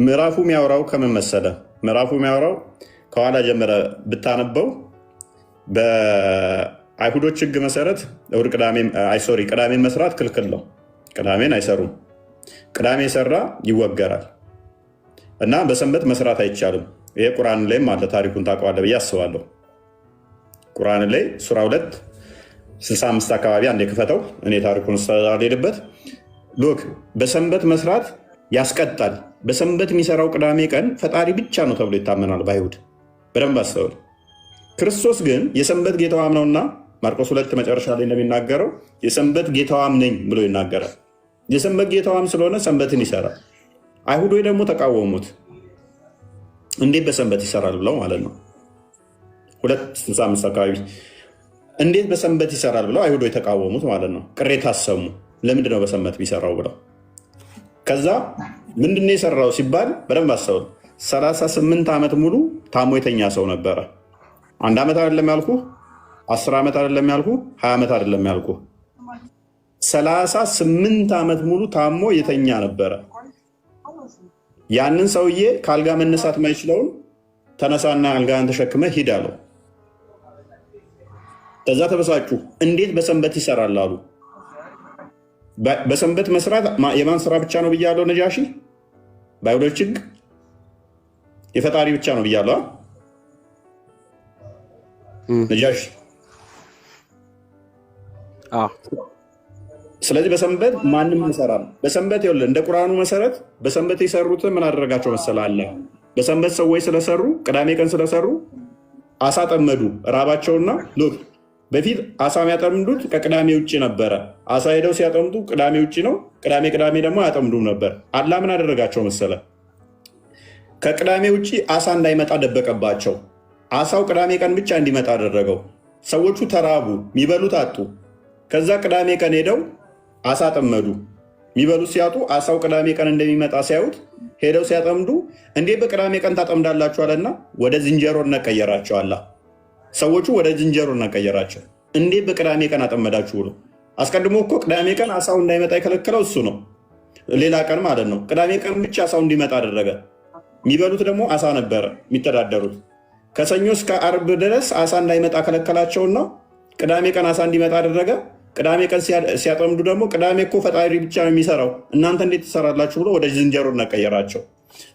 ምዕራፉ የሚያወራው ከምን መሰለ? ምዕራፉ የሚያወራው ከኋላ ጀመረ ብታነበው በአይሁዶች ሕግ መሰረት ቅዳሜን መስራት ክልክል ነው። ቅዳሜን አይሰሩም። ቅዳሜ የሰራ ይወገራል እና በሰንበት መስራት አይቻልም። ይሄ ቁርአን ላይም አለ። ታሪኩን ታውቀዋለህ ብዬ አስባለሁ። ቁርአን ላይ ሱራ 265 አካባቢ አንዴ ክፈተው፣ እኔ ታሪኩን ስላልሄድበት። ሎክ በሰንበት መስራት ያስቀጣል። በሰንበት የሚሰራው ቅዳሜ ቀን ፈጣሪ ብቻ ነው ተብሎ ይታመናል በአይሁድ። በደንብ አስተውል። ክርስቶስ ግን የሰንበት ጌታዋም ነውና ማርቆስ 2 መጨረሻ ላይ እንደሚናገረው የሰንበት ጌታዋም ነኝ ብሎ ይናገራል። የሰንበት ጌታዋም ስለሆነ ሰንበትን ይሰራል። አይሁዶች ደግሞ ተቃወሙት። እንዴት በሰንበት ይሰራል ብለው ማለት ነው። 265 አካባቢ እንዴት በሰንበት ይሰራል ብለው አይሁዶች ተቃወሙት ማለት ነው። ቅሬታ አሰሙ። ለምንድነው በሰንበት ቢሰራው ብለው። ከዛ ምንድነው የሰራው ሲባል በደንብ አስተውል። 38 ዓመት ሙሉ ታሞ የተኛ ሰው ነበረ። 1 ዓመት አይደለም ያልኩ፣ 10 ዓመት አይደለም ያልኩ፣ 20 ዓመት አይደለም ያልኩ፣ 38 ዓመት ሙሉ ታሞ የተኛ ነበረ። ያንን ሰውዬ ከአልጋ መነሳት ማይችለውን ተነሳና አልጋን ተሸክመ ሂድ አለው። ከዛ ተበሳጩ። እንዴት በሰንበት ይሰራል አሉ። በሰንበት መስራት የማን ስራ ብቻ ነው ብያለሁ? ነጃሺ በአይሁዶች ሕግ የፈጣሪ ብቻ ነው ብያለሁ። ነጃሺ ስለዚህ በሰንበት ማንም ይሰራል። በሰንበት ይኸውልህ እንደ ቁርአኑ መሰረት በሰንበት የሰሩትን ምን አደረጋቸው መሰለህ? አለ በሰንበት ሰዎች ስለሰሩ ቅዳሜ ቀን ስለሰሩ አሳ ጠመዱ። ራባቸውና ሎክ በፊት አሳ የሚያጠምዱት ከቅዳሜ ውጭ ነበረ። አሳ ሄደው ሲያጠምዱ ቅዳሜ ውጭ ነው። ቅዳሜ ደግሞ አያጠምዱም ነበር። አላ ምን አደረጋቸው መሰለህ? ከቅዳሜ ውጭ አሳ እንዳይመጣ ደበቀባቸው። አሳው ቅዳሜ ቀን ብቻ እንዲመጣ አደረገው። ሰዎቹ ተራቡ፣ የሚበሉት አጡ። ከዛ ቅዳሜ ቀን ሄደው አሳ ጠመዱ። የሚበሉት ሲያጡ አሳው ቅዳሜ ቀን እንደሚመጣ ሲያዩት ሄደው ሲያጠምዱ እንዴት በቅዳሜ ቀን ታጠምዳላችሁ አለና ወደ ዝንጀሮነት ቀየራቸው። አላ ሰዎቹ ወደ ዝንጀሮነት ቀየራቸው። እንዴት በቅዳሜ ቀን አጠመዳችሁ ብሎ። አስቀድሞ እኮ ቅዳሜ ቀን አሳው እንዳይመጣ የከለከለው እሱ ነው። ሌላ ቀን ማለት ነው። ቅዳሜ ቀን ብቻ አሳው እንዲመጣ አደረገ። የሚበሉት ደግሞ አሳ ነበረ የሚተዳደሩት። ከሰኞ እስከ አርብ ድረስ አሳ እንዳይመጣ ከለከላቸውና ቅዳሜ ቀን አሳ እንዲመጣ አደረገ። ቅዳሜ ቀን ሲያጠምዱ ደግሞ ቅዳሜ እኮ ፈጣሪ ብቻ ነው የሚሰራው እናንተ እንዴት ትሰራላችሁ ብሎ ወደ ዝንጀሮ ቀየራቸው።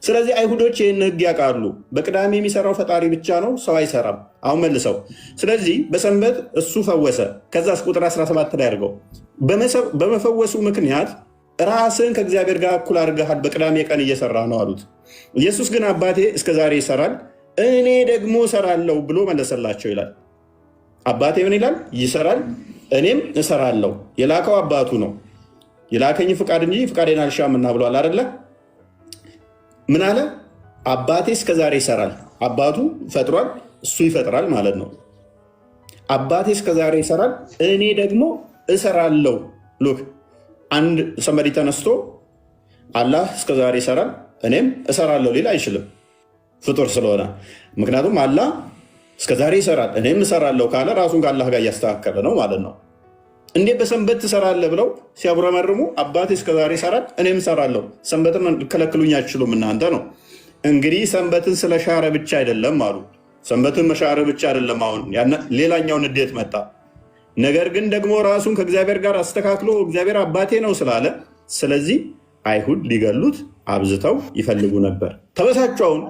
ስለዚህ አይሁዶች ይህን ሕግ ያውቃሉ። በቅዳሜ የሚሰራው ፈጣሪ ብቻ ነው፣ ሰው አይሰራም። አሁን መልሰው ስለዚህ በሰንበት እሱ ፈወሰ። ከዛስ ቁጥር 17 ላይ አድርገው በመፈወሱ ምክንያት ራስን ከእግዚአብሔር ጋር እኩል አድርገሃል፣ በቅዳሜ ቀን እየሰራ ነው አሉት። ኢየሱስ ግን አባቴ እስከዛሬ ይሰራል፣ እኔ ደግሞ እሰራለሁ ብሎ መለሰላቸው ይላል። አባቴ ምን ይላል? ይሰራል፣ እኔም እሰራለሁ። የላከው አባቱ ነው። የላከኝ ፍቃድ እንጂ ፍቃዴን አልሻምና ብሏል አይደለ? ምን አለ? አባቴ እስከዛሬ ይሰራል። አባቱ ፈጥሯል፣ እሱ ይፈጥራል ማለት ነው። አባቴ እስከዛሬ ይሰራል፣ እኔ ደግሞ እሰራለሁ። ሉክ አንድ ሰንበዲ ተነስቶ አላህ እስከዛሬ ይሰራል እኔም እሰራለሁ ሊል አይችልም፣ ፍጡር ስለሆነ። ምክንያቱም አላህ እስከዛሬ ይሰራል እኔም እሰራለሁ ካለ ራሱን ከአላህ ጋር እያስተካከለ ነው ማለት ነው። እንዴት በሰንበት ትሰራለህ ብለው ሲያጉረመርሙ አባቴ እስከዛሬ ይሰራል እኔም እሰራለሁ፣ ሰንበትን ልከለክሉኝ አትችሉም እናንተ ነው። እንግዲህ ሰንበትን ስለሻረ ብቻ አይደለም አሉ። ሰንበትን መሻረ ብቻ አይደለም። አሁን ሌላኛው ንዴት መጣ። ነገር ግን ደግሞ ራሱን ከእግዚአብሔር ጋር አስተካክሎ እግዚአብሔር አባቴ ነው ስላለ፣ ስለዚህ አይሁድ ሊገሉት አብዝተው ይፈልጉ ነበር። ተበሳቸውን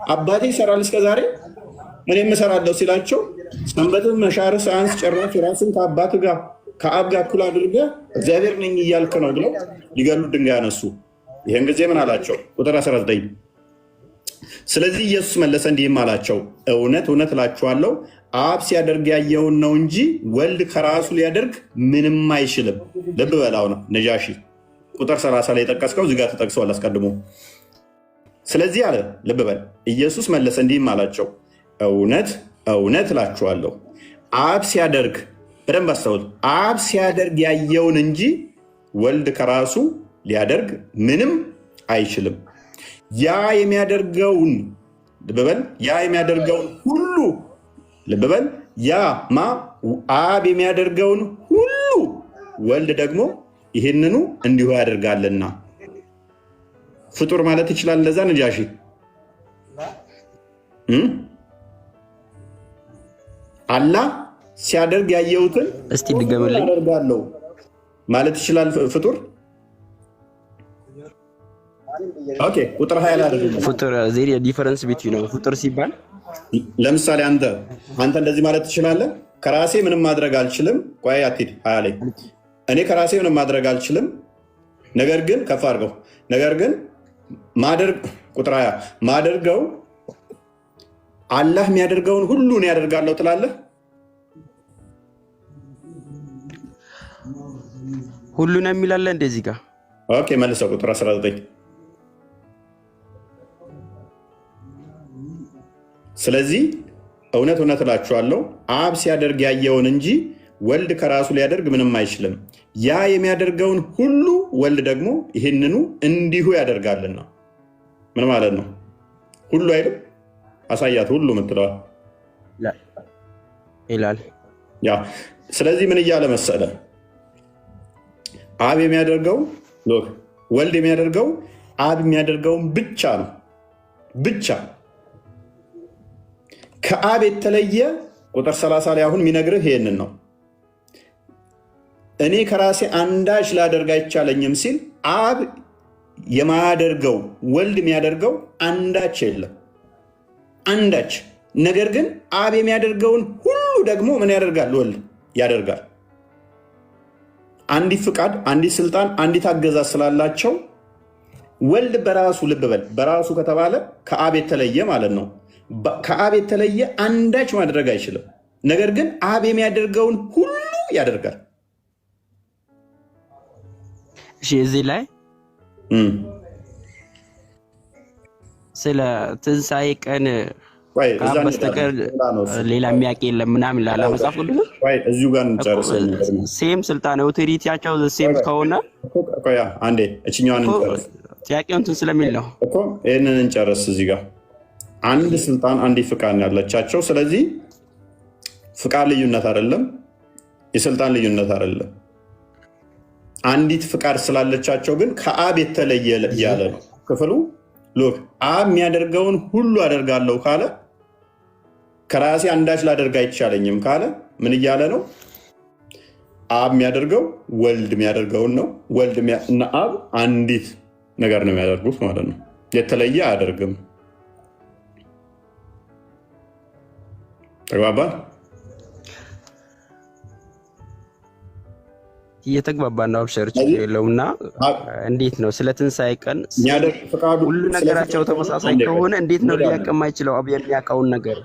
አባቴ ይሰራል እስከዛሬ እኔም እሰራለሁ ሲላቸው ሰንበትን መሻር ሳያንስ ጭራሽ ራስን ከአባት ጋር ከአብ ጋር እኩል አድርገህ እግዚአብሔር ነኝ እያልክ ነው ብለው ሊገሉት ድንጋይ አነሱ። ይህን ጊዜ ምን አላቸው? ቁጥር 19 ስለዚህ ኢየሱስ መለሰ እንዲህም አላቸው፣ እውነት እውነት እላችኋለሁ አብ ሲያደርግ ያየውን ነው እንጂ ወልድ ከራሱ ሊያደርግ ምንም አይችልም። ልብ በላው ነው ነጃሺ ቁጥር 30 ላይ የጠቀስከው እዚህ ጋር ተጠቅሰዋል አስቀድሞ። ስለዚህ አለ ልብ በል ኢየሱስ መለሰ እንዲህም አላቸው፣ እውነት እውነት እላችኋለሁ አብ ሲያደርግ፣ በደንብ አስተውል፣ አብ ሲያደርግ ያየውን እንጂ ወልድ ከራሱ ሊያደርግ ምንም አይችልም። ያ የሚያደርገውን ልብ በል ያ የሚያደርገውን ሁሉ ልብ በል ያ ማ አብ የሚያደርገውን ሁሉ ወልድ ደግሞ ይህንኑ እንዲሁ ያደርጋልና። ፍጡር ማለት ይችላል እንደዛ ነጃሺ አላህ ሲያደርግ ያየሁትን እስቲ ድገምልኝ አደርጋለሁ ማለት ይችላል ፍጡር። ኦኬ ቁጥር 20 ላይ አድርገው ፍጡር ዜሪ ዲፈረንስ ቢትዊን ነው ፍጡር ሲባል ለምሳሌ አንተ እንደዚህ ማለት ትችላለህ። ከራሴ ምንም ማድረግ አልችልም። ቆይ አትሂድ 20 ላይ እኔ ከራሴ ምንም ማድረግ አልችልም፣ ነገር ግን ከፍ አድርገው ነገር ግን ማደርግ ቁጥር 20 ማደርገው አላህ የሚያደርገውን ሁሉ እኔ ያደርጋለሁ ትላለህ። ሁሉን የሚላለ እንደዚህ ጋር ኦኬ መልሰው ቁጥር 19 ስለዚህ እውነት እውነት እላችኋለሁ አብ ሲያደርግ ያየውን እንጂ ወልድ ከራሱ ሊያደርግ ምንም አይችልም። ያ የሚያደርገውን ሁሉ ወልድ ደግሞ ይህንኑ እንዲሁ ያደርጋልና። ምን ማለት ነው? ሁሉ አይልም አሳያት ሁሉ ምትለዋል ይላል። ያ ስለዚህ ምን እያለ መሰለ? አብ የሚያደርገው ወልድ የሚያደርገው አብ የሚያደርገውን ብቻ ነው ብቻ። ከአብ የተለየ ቁጥር 30 ላይ አሁን የሚነግርህ ይሄንን ነው። እኔ ከራሴ አንዳች ላደርግ አይቻለኝም ሲል አብ የማያደርገው ወልድ የሚያደርገው አንዳች የለም አንዳች። ነገር ግን አብ የሚያደርገውን ሁሉ ደግሞ ምን ያደርጋል? ወልድ ያደርጋል። አንዲት ፍቃድ፣ አንዲት ስልጣን፣ አንዲት አገዛዝ ስላላቸው ወልድ በራሱ ልብ በል በራሱ ከተባለ ከአብ የተለየ ማለት ነው። ከአብ የተለየ አንዳች ማድረግ አይችልም። ነገር ግን አብ የሚያደርገውን ሁሉ ያደርጋል። እሺ እዚህ ላይ ስለ ትንሣኤ ቀን ከአብ በስተቀር ሌላ የሚያውቅ የለም ምናምን ላለ መጽሐፍ ቅዱስ እዚሁ ጋር እንጨርስ። ሴም ስልጣን ኦቶሪቲያቸው ሴም ከሆነ አንዴ እችኛዋን እንጨርስ። ጥያቄው እንትን ስለሚል ነው እኮ ይህንን እንጨርስ። እዚህ ጋር አንድ ስልጣን አንዲት ፍቃድ ያለቻቸው። ስለዚህ ፍቃድ ልዩነት አይደለም፣ የስልጣን ልዩነት አይደለም። አንዲት ፍቃድ ስላለቻቸው ግን ከአብ የተለየ እያለ ነው ክፍሉ። ሎክ አብ የሚያደርገውን ሁሉ አደርጋለሁ ካለ ከራሴ አንዳች ላደርግ አይቻለኝም ካለ ምን እያለ ነው? አብ የሚያደርገው ወልድ የሚያደርገውን ነው። ወልድ እና አብ አንዲት ነገር ነው የሚያደርጉት ማለት ነው። የተለየ አያደርግም። ተግባባን? እየተግባባን ነው። አብሽር ችግር የለውም። እና እንዴት ነው ስለ ትንሣኤ ቀን ሁሉ ነገራቸው ተመሳሳይ ከሆነ እንዴት ነው ሊያውቅ የማይችለው? አብ የሚያውቀውን ነገር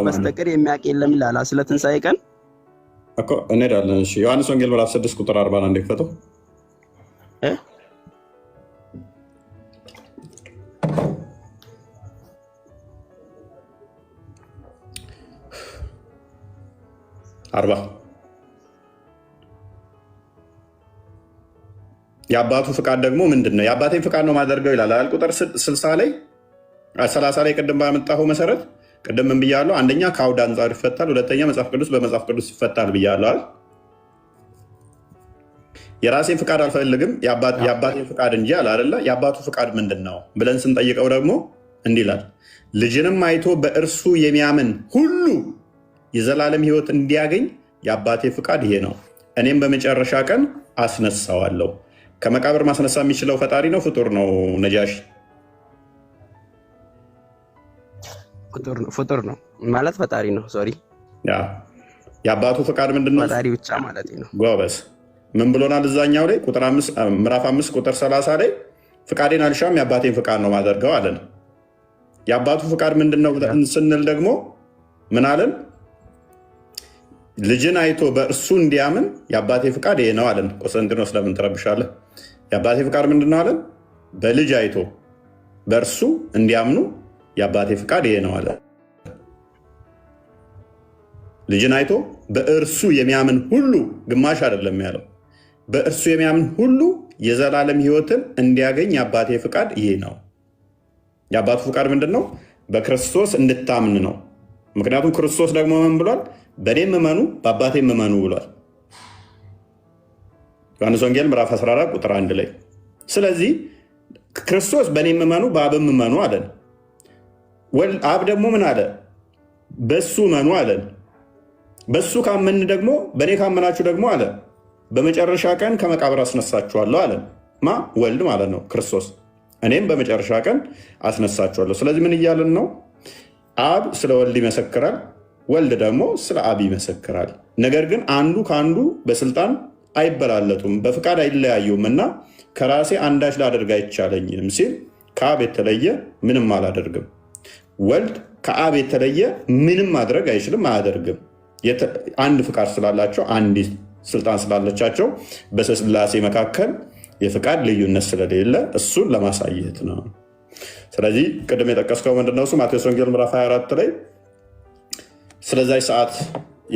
በስተቀር የሚያውቅ የለም ይላል ስለ ትንሣኤ ቀን እኮ እንሄዳለን። እሺ ዮሐንስ ወንጌል ምዕራፍ 6 ቁጥር 40 እንደፈተው የአባቱ ፍቃድ ደግሞ ምንድን ነው? የአባቴን ፍቃድ ነው ማደርገው ይላል አይደል? ቁጥር 30 ላይ ቅድም ባመጣኸው መሰረት ቅድም ምን ብያለሁ? አንደኛ ከአውድ አንጻር ይፈታል፣ ሁለተኛ መጽሐፍ ቅዱስ በመጽሐፍ ቅዱስ ይፈታል ብያለሁ አይደል? የራሴን ፍቃድ አልፈልግም የአባቴን ፍቃድ እንጂ አለ አይደለ? የአባቱ ፍቃድ ምንድን ነው ብለን ስንጠይቀው ደግሞ እንዲህ ይላል፣ ልጅንም አይቶ በእርሱ የሚያምን ሁሉ የዘላለም ሕይወት እንዲያገኝ የአባቴ ፍቃድ ይሄ ነው፣ እኔም በመጨረሻ ቀን አስነሳዋለሁ። ከመቃብር ማስነሳ የሚችለው ፈጣሪ ነው ፍጡር ነው? ነጃሽ ፍጡር ነው ማለት ፈጣሪ ነው። ሶሪ የአባቱ ፍቃድ ምንድን ነው? ፈጣሪ ብቻ ማለት ነው። ጎበዝ። ምን ብሎናል? እዛኛው ላይ ምዕራፍ 5 ቁጥር 30 ላይ ፍቃዴን አልሻም የአባቴን ፍቃድ ነው ማደርገው አለን። የአባቱ ፍቃድ ምንድን ነው ስንል ደግሞ ምን አለን? ልጅን አይቶ በእርሱ እንዲያምን የአባቴ ፍቃድ ይሄ ነው አለን። ቆስጠንጢኖስ ለምን ትረብሻለህ? የአባቴ ፍቃድ ምንድን ነው አለን? በልጅ አይቶ በእርሱ እንዲያምኑ የአባቴ ፍቃድ ይሄ ነው አለ። ልጅን አይቶ በእርሱ የሚያምን ሁሉ ግማሽ አይደለም ያለው፣ በእርሱ የሚያምን ሁሉ የዘላለም ሕይወትን እንዲያገኝ የአባቴ ፍቃድ ይሄ ነው። የአባቱ ፍቃድ ምንድን ነው? በክርስቶስ እንድታምን ነው። ምክንያቱም ክርስቶስ ደግሞ ምን ብሏል? በእኔም እመኑ በአባቴም እመኑ ብሏል። ዮሐንስ ወንጌል ምዕራፍ 14 ቁጥር 1 ላይ። ስለዚህ ክርስቶስ በእኔም እመኑ በአብም እመኑ አለን። አብ ደግሞ ምን አለ? በሱ እመኑ አለን። በሱ ካመን ደግሞ በእኔ ካመናችሁ ደግሞ አለ በመጨረሻ ቀን ከመቃብር አስነሳችኋለሁ አለን። ወልድ ማለት ነው ክርስቶስ። እኔም በመጨረሻ ቀን አስነሳችኋለሁ። ስለዚህ ምን እያለን ነው? አብ ስለ ወልድ ይመሰክራል፣ ወልድ ደግሞ ስለ አብ ይመሰክራል። ነገር ግን አንዱ ከአንዱ በስልጣን አይበላለጡም፣ በፍቃድ አይለያዩም እና ከራሴ አንዳች ላደርግ አይቻለኝም ሲል ከአብ የተለየ ምንም አላደርግም። ወልድ ከአብ የተለየ ምንም ማድረግ አይችልም፣ አያደርግም። አንድ ፍቃድ ስላላቸው፣ አንዲት ስልጣን ስላለቻቸው በስላሴ መካከል የፍቃድ ልዩነት ስለሌለ እሱን ለማሳየት ነው። ስለዚህ ቅድም የጠቀስከው ምንድነው? እሱ ማቴዎስ ወንጌል ምዕራፍ 24 ላይ ስለዛች ሰዓት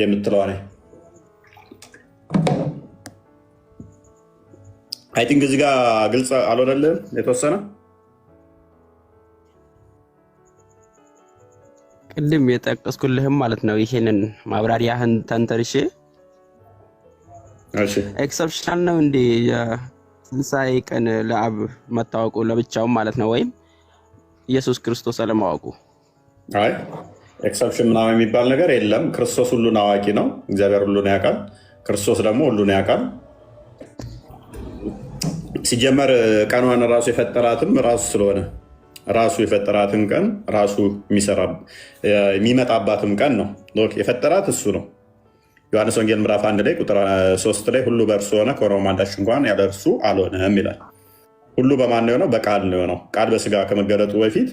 የምትለዋ ነ አይ ቲንክ እዚህ ጋር ግልጽ አልሆነልህም የተወሰነ ቅድም የጠቀስኩልህም ማለት ነው። ይሄንን ማብራሪያህን ተንተርሼ ኤክሰፕሽናል ነው እንዴ የትንሣኤ ቀን ለአብ መታወቁ ለብቻውም ማለት ነው፣ ወይም ኢየሱስ ክርስቶስ አለማወቁ? አይ ኤክሰፕሽን ምናምን የሚባል ነገር የለም። ክርስቶስ ሁሉን አዋቂ ነው። እግዚአብሔር ሁሉን ያውቃል። ክርስቶስ ደግሞ ሁሉን ያውቃል። ሲጀመር ቀኗን ራሱ የፈጠራትም ራሱ ስለሆነ ራሱ የፈጠራትን ቀን ራሱ የሚመጣባትም ቀን ነው የፈጠራት እሱ ነው። ዮሐንስ ወንጌል ምዕራፍ 1 ላይ ቁጥር 3 ላይ ሁሉ በእርሱ ሆነ ከሆነውም አንዳች እንኳን ያለ እርሱ አልሆነም ይላል። ሁሉ በማን ነው የሆነው? በቃል ነው የሆነው። ቃል በስጋ ከመገለጡ በፊት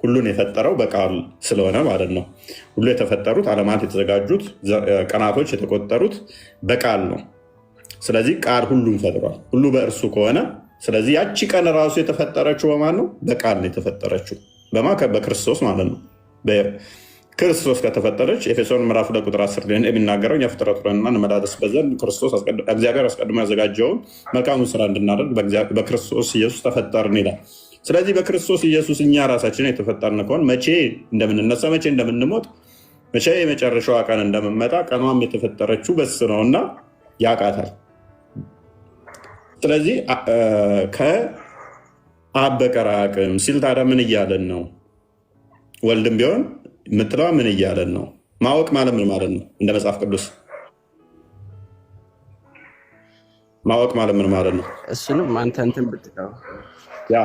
ሁሉን የፈጠረው በቃል ስለሆነ ማለት ነው። ሁሉ የተፈጠሩት ዓለማት የተዘጋጁት ቀናቶች የተቆጠሩት በቃል ነው። ስለዚህ ቃል ሁሉን ፈጥሯል። ሁሉ በእርሱ ከሆነ ስለዚህ ያቺ ቀን ራሱ የተፈጠረችው በማን ነው? በቃል ነው የተፈጠረችው። በክርስቶስ ማለት ነው። ክርስቶስ ከተፈጠረች ኤፌሶን ምዕራፍ 2 ቁጥር 10 ላይ የሚናገረው እኛ ፍጥረቱ ነንና እንመላለስበት ዘንድ ክርስቶስ እግዚአብሔር አስቀድሞ ያዘጋጀውን መልካሙን ስራ እንድናደርግ በክርስቶስ ኢየሱስ ተፈጠርን ይላል። ስለዚህ በክርስቶስ ኢየሱስ እኛ ራሳችን የተፈጠርን ከሆን መቼ እንደምንነሳ፣ መቼ እንደምንሞት፣ መቼ የመጨረሻዋ ቀን እንደምመጣ ቀኗም የተፈጠረችው በስ ነውና ያውቃታል። ስለዚህ ከአብ በቀር አያውቅም ሲል ታዲያ ምን እያለን ነው? ወልድም ቢሆን የምትለዋ ምን እያለን ነው? ማወቅ ማለት ምን ማለት ነው? እንደ መጽሐፍ ቅዱስ ማወቅ ማለት ምን ማለት ነው? እሱንም አንተ እንትን ብትለው ያ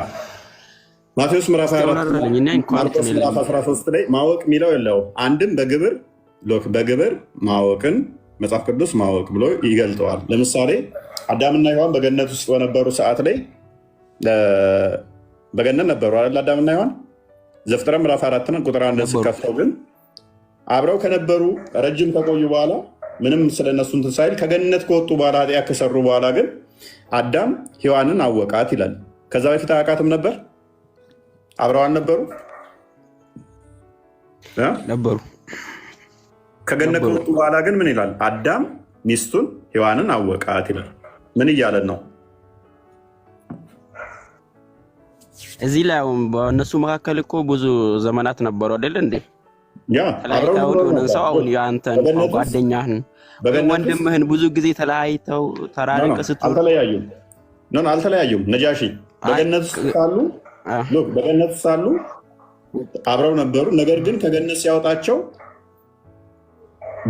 ማቴዎስ ምዕራፍ 24 ማርቆስ ምዕራፍ 13 ላይ ማወቅ የሚለው የለው። አንድም በግብር ማወቅን መጽሐፍ ቅዱስ ማወቅ ብሎ ይገልጠዋል። ለምሳሌ አዳምና ሔዋን በገነት ውስጥ በነበሩ ሰዓት ላይ በገነት ነበሩ አይደል? አዳምና ሔዋን ዘፍጥረት ምዕራፍ 4 ቁጥር 1 ስከፍተው ግን አብረው ከነበሩ ረጅም ከቆዩ በኋላ ምንም ስለነሱ እንትን ሳይል ከገነት ከወጡ በኋላ ኃጢአት ከሰሩ በኋላ ግን አዳም ሔዋንን አወቃት ይላል። ከዛ በፊት አያውቃትም ነበር? አብረው አልነበሩ ነበሩ። ከገነት ከወጡ በኋላ ግን ምን ይላል? አዳም ሚስቱን ሔዋንን አወቃት ይላል። ምን እያለን ነው? እዚህ ላይ በእነሱ መካከል እኮ ብዙ ዘመናት ነበሩ አይደል እንዴ? ተለያይተው የሆነን ሰው አሁን የአንተን ጓደኛህን ወንድምህን ብዙ ጊዜ ተለያይተው ተራርቀ ስትሉ አልተለያዩም። ነጃሺ በገነት ውስጥ ሳሉ አብረው ነበሩ። ነገር ግን ከገነት ሲያወጣቸው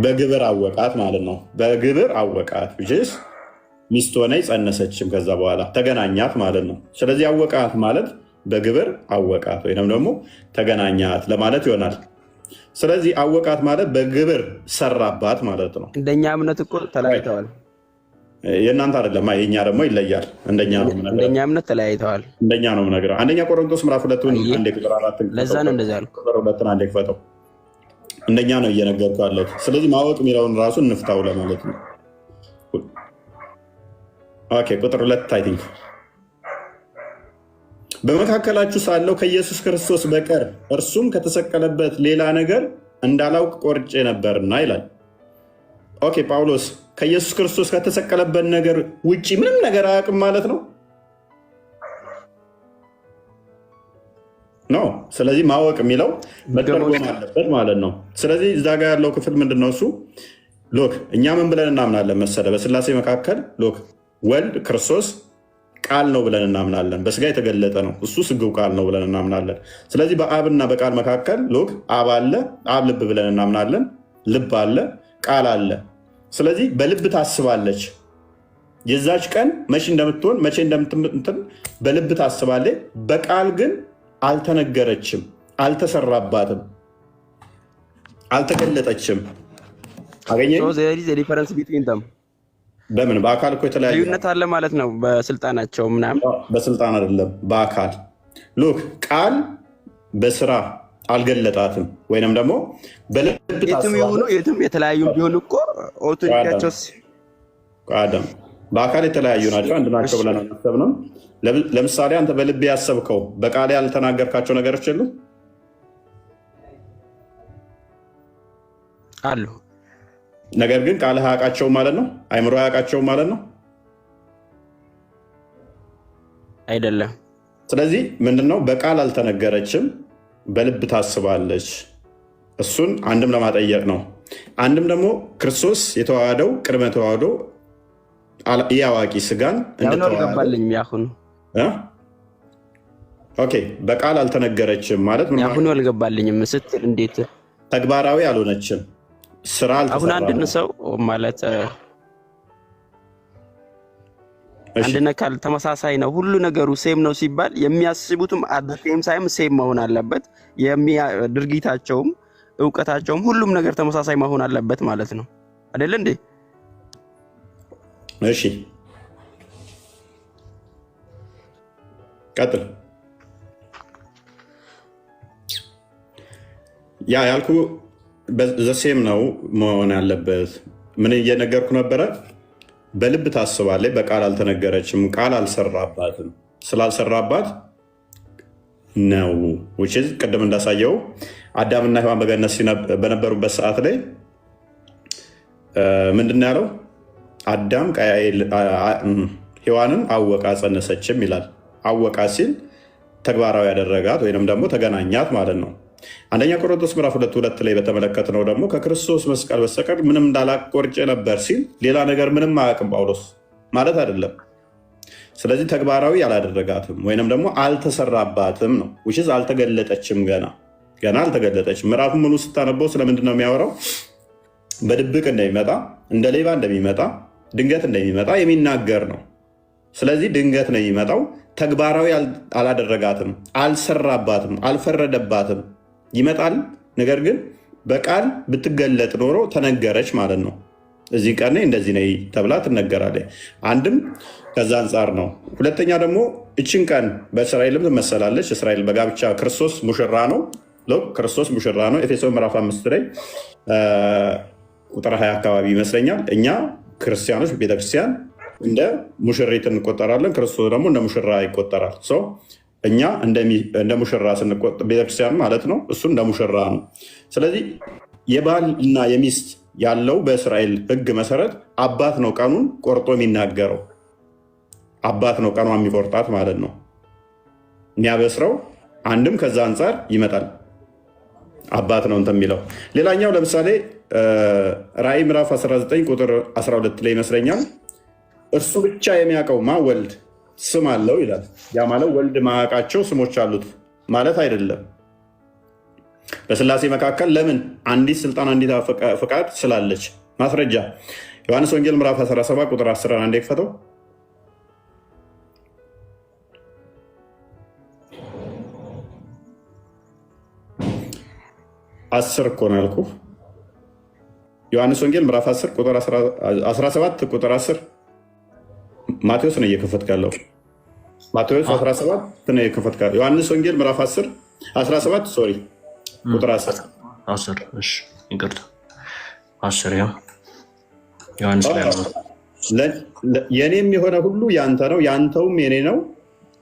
በግብር አወቃት ማለት ነው። በግብር አወቃት ሚስት ሆነ ጸነሰችም። ከዛ በኋላ ተገናኛት ማለት ነው። ስለዚህ አወቃት ማለት በግብር አወቃት ወይም ደግሞ ተገናኛት ለማለት ይሆናል። ስለዚህ አወቃት ማለት በግብር ሰራባት ማለት ነው። እንደኛ እምነት እኮ ተለያይተዋል። የእናንተ አይደለም፣ የኛ ደግሞ ይለያል። እንደኛ እምነት ተለያይተዋል። እንደኛ ነው የምነግርህ። አንደኛ ቆሮንቶስ ምዕራፍ 2 አንዴ ቁጥር 4 ለዛ ነው እንደዛ ያልኩት። ቁጥር 2 አንዴ ክፈተው። እንደኛ ነው እየነገርኩ ያለሁት። ስለዚህ ማወቅ የሚለውን ራሱ እንፍታው ለማለት ነው። ኦኬ ቁጥር 2 አይ ቲንክ በመካከላችሁ ሳለው ከኢየሱስ ክርስቶስ በቀር እርሱም ከተሰቀለበት ሌላ ነገር እንዳላውቅ ቆርጬ ነበርና ይላል። ኦኬ ጳውሎስ ከኢየሱስ ክርስቶስ ከተሰቀለበት ነገር ውጪ ምንም ነገር አያውቅም ማለት ነው ነው። ስለዚህ ማወቅ የሚለው መተርጎም አለበት ማለት ነው። ስለዚህ እዛ ጋር ያለው ክፍል ምንድን ነው? እሱ ሎክ እኛ ምን ብለን እናምናለን መሰለ? በስላሴ መካከል ሎክ ወልድ ክርስቶስ ቃል ነው ብለን እናምናለን። በስጋ የተገለጠ ነው፣ እሱ ስግው ቃል ነው ብለን እናምናለን። ስለዚህ በአብና በቃል መካከል ሎክ አብ አለ፣ አብ ልብ ብለን እናምናለን። ልብ አለ፣ ቃል አለ። ስለዚህ በልብ ታስባለች። የዛች ቀን መቼ እንደምትሆን መቼ እንደምትምትን በልብ ታስባለች። በቃል ግን አልተነገረችም፣ አልተሰራባትም፣ አልተገለጠችም። አገኘ በምን በአካል እኮ የተለያዩ ልዩነት አለ ማለት ነው። በስልጣናቸው ምናምን በስልጣን አይደለም፣ በአካል ሉክ ቃል በስራ አልገለጣትም፣ ወይንም ደግሞ በልብ የትም ይሁኑ የትም የተለያዩ ቢሆን እኮ ኦቶሪቲያቸውስ አዳም በአካል የተለያዩ ናቸው፣ አንድ ናቸው ብለን አሰብነው። ለምሳሌ አንተ በልብ ያሰብከው በቃል ያልተናገርካቸው ነገሮች የሉ አሉ። ነገር ግን ቃልህ አያውቃቸውም ማለት ነው። አይምሮ አያውቃቸውም ማለት ነው አይደለም። ስለዚህ ምንድነው? በቃል አልተነገረችም፣ በልብ ታስባለች። እሱን አንድም ለማጠየቅ ነው። አንድም ደግሞ ክርስቶስ የተዋሃደው ቅድመ ተዋህዶ የአዋቂ ስጋን እንደተዋሃደልኝ ያሁኑ ኦኬ በቃል አልተነገረችም ማለት ምን? ያሁኑ አልገባልኝም ስትል እንዴት ተግባራዊ አልሆነችም? ስራ አሁን አንድን ሰው ማለት አንድ ነገር ተመሳሳይ ነው፣ ሁሉ ነገሩ ሴም ነው ሲባል የሚያስቡትም አደም ሳይም ሴም መሆን አለበት። ድርጊታቸውም እውቀታቸውም ሁሉም ነገር ተመሳሳይ መሆን አለበት ማለት ነው አይደል እንዴ? እሺ ቀጥል። ያ ያልኩ ዘሴም ነው መሆን ያለበት። ምን እየነገርኩ ነበረ? በልብ ታስባለች፣ በቃል አልተነገረችም፣ ቃል አልሰራባትም። ስላልሰራባት ነው ቅድም እንዳሳየው አዳምና ሔዋን በገነት በነበሩበት ሰዓት ላይ ምንድን ያለው? አዳም ሔዋንን አወቃ ጸነሰችም ይላል። አወቃ ሲል ተግባራዊ ያደረጋት ወይንም ደግሞ ተገናኛት ማለት ነው። አንደኛ ቆሮንቶስ ምዕራፍ 2 ላይ በተመለከትነው ደግሞ ከክርስቶስ መስቀል በስተቀር ምንም እንዳላቆርጬ ነበር ሲል ሌላ ነገር ምንም አያውቅም ጳውሎስ ማለት አይደለም። ስለዚህ ተግባራዊ አላደረጋትም ወይንም ደግሞ አልተሰራባትም ነው። አልተገለጠችም ገና። ገና አልተገለጠችም። ምዕራፉ ሙሉ ስታነበው ስለምንድን ነው የሚያወራው? በድብቅ እንደሚመጣ፣ እንደ ሌባ እንደሚመጣ፣ ድንገት እንደሚመጣ የሚናገር ነው። ስለዚህ ድንገት ነው የሚመጣው። ተግባራዊ አላደረጋትም፣ አልሰራባትም፣ አልፈረደባትም። ይመጣል። ነገር ግን በቃል ብትገለጥ ኖሮ ተነገረች ማለት ነው። እዚህ ቀን እንደዚህ ነይ ተብላ ትነገራለች። አንድም ከዛ አንጻር ነው። ሁለተኛ ደግሞ እችን ቀን በእስራኤልም ትመሰላለች። እስራኤል በጋብቻ ክርስቶስ ሙሽራ ነው። ክርስቶስ ሙሽራ ነው። ኤፌሶን ምዕራፍ 5 ላይ ቁጥር 20 አካባቢ ይመስለኛል። እኛ ክርስቲያኖች ቤተክርስቲያን እንደ ሙሽሪት እንቆጠራለን። ክርስቶስ ደግሞ እንደ ሙሽራ ይቆጠራል። እኛ እንደ ሙሽራ ቤተክርስቲያን ማለት ነው። እሱ እንደ ሙሽራ ነው። ስለዚህ የባል እና የሚስት ያለው በእስራኤል ሕግ መሰረት አባት ነው ቀኑን ቆርጦ የሚናገረው። አባት ነው ቀኗ የሚቆርጣት ማለት ነው፣ የሚያበስረው። አንድም ከዛ አንጻር ይመጣል። አባት ነው እንትን የሚለው። ሌላኛው ለምሳሌ ራእይ ምዕራፍ 19 ቁጥር 12 ላይ ይመስለኛል እርሱ ብቻ የሚያውቀው ወልድ ስም አለው ይላል። ያ ማለት ወልድ ማያውቃቸው ስሞች አሉት ማለት አይደለም። በስላሴ መካከል ለምን አንዲት ስልጣን አንዲት ፍቃድ ስላለች ማስረጃ ዮሐንስ ወንጌል ምዕራፍ 17 ቁጥር 10 አንዴ ክፈተው። 10 እኮ ነው ያልኩህ። ዮሐንስ ወንጌል ምዕራፍ 10 ቁጥር 17 ቁጥር 10 ማቴዎስ ነው እየከፈትክ ያለው። ማቴዎስ 17 ነው እየከፈትክ ያለው። ዮሐንስ ወንጌል ምዕራፍ 10 17 ሶሪ ቁጥር 10 እሺ ይቅርታ 10 ያው ዮሐንስ ላይ ነው። የኔም የሆነ ሁሉ ያንተ ነው፣ ያንተውም የኔ ነው።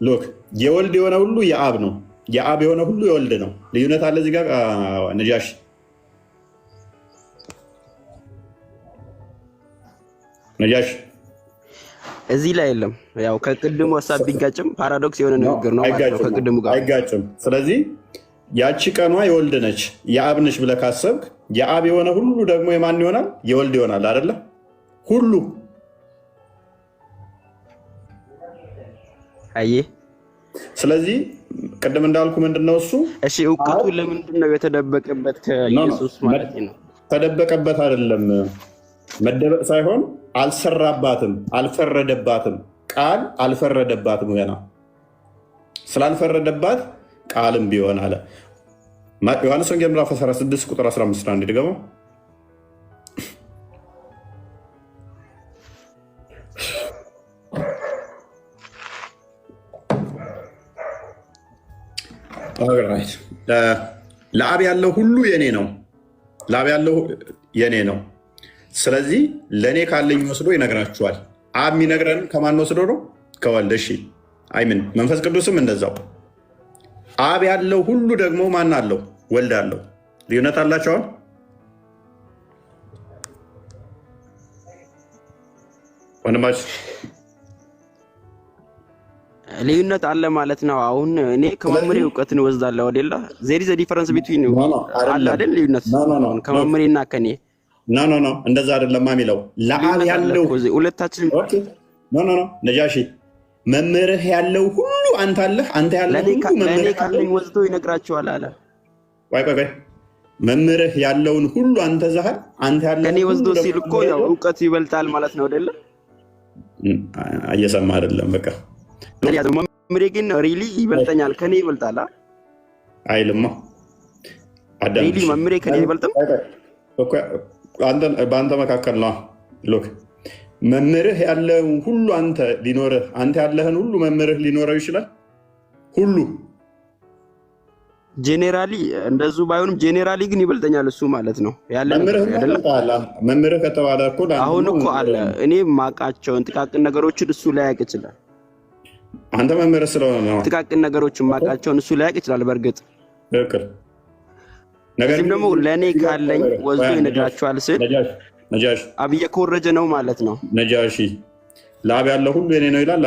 ሎክ የወልድ የሆነ ሁሉ የአብ ነው፣ የአብ የሆነ ሁሉ የወልድ ነው። ልዩነት አለ እዚህ ጋር ነጃሽ እዚህ ላይ የለም። ያው ከቅድሙ ሀሳብ ቢጋጭም ፓራዶክስ የሆነ ንግግር ነው ማለት ነው ከቅድሙ ጋር አይጋጭም። ስለዚህ ያቺ ቀኗ የወልድ ነች የአብ ነች ብለህ ካሰብክ የአብ የሆነ ሁሉ ደግሞ የማን ይሆናል? የወልድ ይሆናል አይደለ? ሁሉ አየ። ስለዚህ ቅድም እንዳልኩ ምንድነው እሱ እሺ እውቀቱ ለምንድን ነው የተደበቀበት ከኢየሱስ ማለት ነው? ተደበቀበት አይደለም፣ መደበቅ ሳይሆን አልሰራባትም፣ አልፈረደባትም። ቃል አልፈረደባትም። ገና ስላልፈረደባት ቃልም ቢሆን አለ። ዮሐንስ ወንጌል ምዕራፍ 16 ቁጥር 15 አንድ ድገመው። ለአብ ያለው ሁሉ የኔ ነው። ለአብ ያለው የኔ ነው። ስለዚህ ለእኔ ካለኝ ወስዶ ይነግራችኋል። አብ የሚነግረን ከማን ወስዶ ነው? ከወልድ። እሺ አይምን መንፈስ ቅዱስም እንደዛው። አብ ያለው ሁሉ ደግሞ ማን አለው? ወልድ አለው። ልዩነት አላቸዋል። ወንድማች ልዩነት አለ ማለት ነው። አሁን እኔ ከመምሬ እውቀትን ወስዳለሁ አይደለ? ዜር ኢዝ ዲፈረንስ ቢትዊን አለ አይደል? ልዩነት ከመምሬና ከኔ ኖ እንደዛ አይደለም የሚለው። ለአብ ያለው ሁለታችን ነጃሺ መምህርህ ያለው ሁሉ አንተ አለህ፣ አንተ ያለው ሁሉ ለኔ ካለኝ ወስዶ ይነግራቸዋል አለ። ቆይ መምህርህ ያለውን ሁሉ አንተ ዘሃል፣ አንተ ያለው ከኔ ወስዶ ሲል እኮ ያው እውቀት ይበልጣል ማለት ነው አይደለ? እየሰማ አይደለም። በቃ መምህሬ ግን ሪሊ ይበልጠኛል፣ ከኔ ይበልጣል አይልማ። ሪሊ መምህሬ ከኔ ይበልጥም በአንተ መካከል ነው። ሎክ መምህርህ ያለውን ሁሉ አንተ ሊኖርህ፣ አንተ ያለህን ሁሉ መምህርህ ሊኖረው ይችላል። ሁሉ ጄኔራሊ እንደዙ ባይሆንም ጄኔራሊ ግን ይበልጠኛል እሱ ማለት ነው ያለ መምህርህ ከተባለ እኮ አሁን እኮ አለ እኔ ማቃቸውን ጥቃቅን ነገሮችን እሱ ላያውቅ ይችላል። አንተ መምህር ስለሆነ ነው ጥቃቅን ነገሮችን ማቃቸውን እሱ ላያውቅ ይችላል። በእርግጥ ነገርም ደግሞ ለእኔ ካለኝ ወስዶ ይነግራቸዋል ስል ነጃሽ አብ እየኮረጀ ነው ማለት ነው። ነጃሺ ለአብ ያለው ሁሉ የኔ ነው ይላል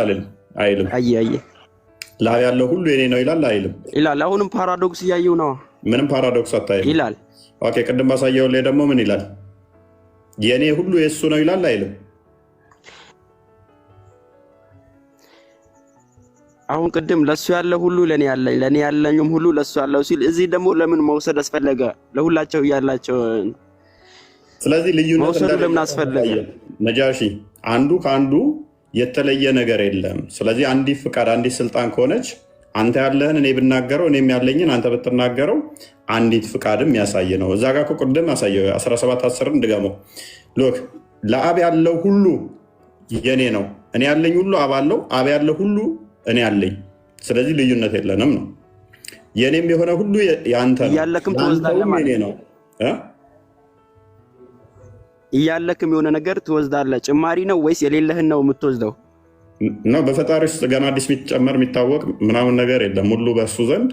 አይልም? አየ ለአብ ያለው ሁሉ የኔ ነው ይላል አይልም? ይላል። አሁንም ፓራዶክስ እያየው ነው። ምንም ፓራዶክስ አታይም ይላል። ኦኬ ቅድም ባሳየው ላይ ደግሞ ምን ይላል? የኔ ሁሉ የእሱ ነው ይላል አይልም? አሁን ቅድም ለሱ ያለ ሁሉ ለኔ ያለኝም ሁሉ ለሱ ያለው ሲል እዚህ ደግሞ ለምን መውሰድ አስፈለገ? ለሁላቸው ያላቸው ስለዚህ ልዩነት መውሰዱ ለምን አስፈለገ? ነጃሺ አንዱ ከአንዱ የተለየ ነገር የለም። ስለዚህ አንዲት ፍቃድ አንዲት ስልጣን ከሆነች አንተ ያለህን እኔ ብናገረው እኔም ያለኝን አንተ ብትናገረው አንዲት ፍቃድም ያሳይ ነው። እዛ ጋር ቅድም ያሳየው 17:10 ድገመው። ሎክ ለአብ ያለው ሁሉ የኔ ነው፣ እኔ ያለኝ ሁሉ አብ አለው፣ አብ ያለው ሁሉ እኔ ያለኝ። ስለዚህ ልዩነት የለንም ነው። የኔም የሆነ ሁሉ ያንተ ነው፣ እያለክም ትወስዳለህ ማለት ነው። እያለክም የሆነ ነገር ትወስዳለህ። ጭማሪ ነው ወይስ የሌለህን ነው የምትወስደው? ነው በፈጣሪ ውስጥ ገና አዲስ የሚጨመር የሚታወቅ ምናምን ነገር የለም። ሙሉ በእሱ ዘንድ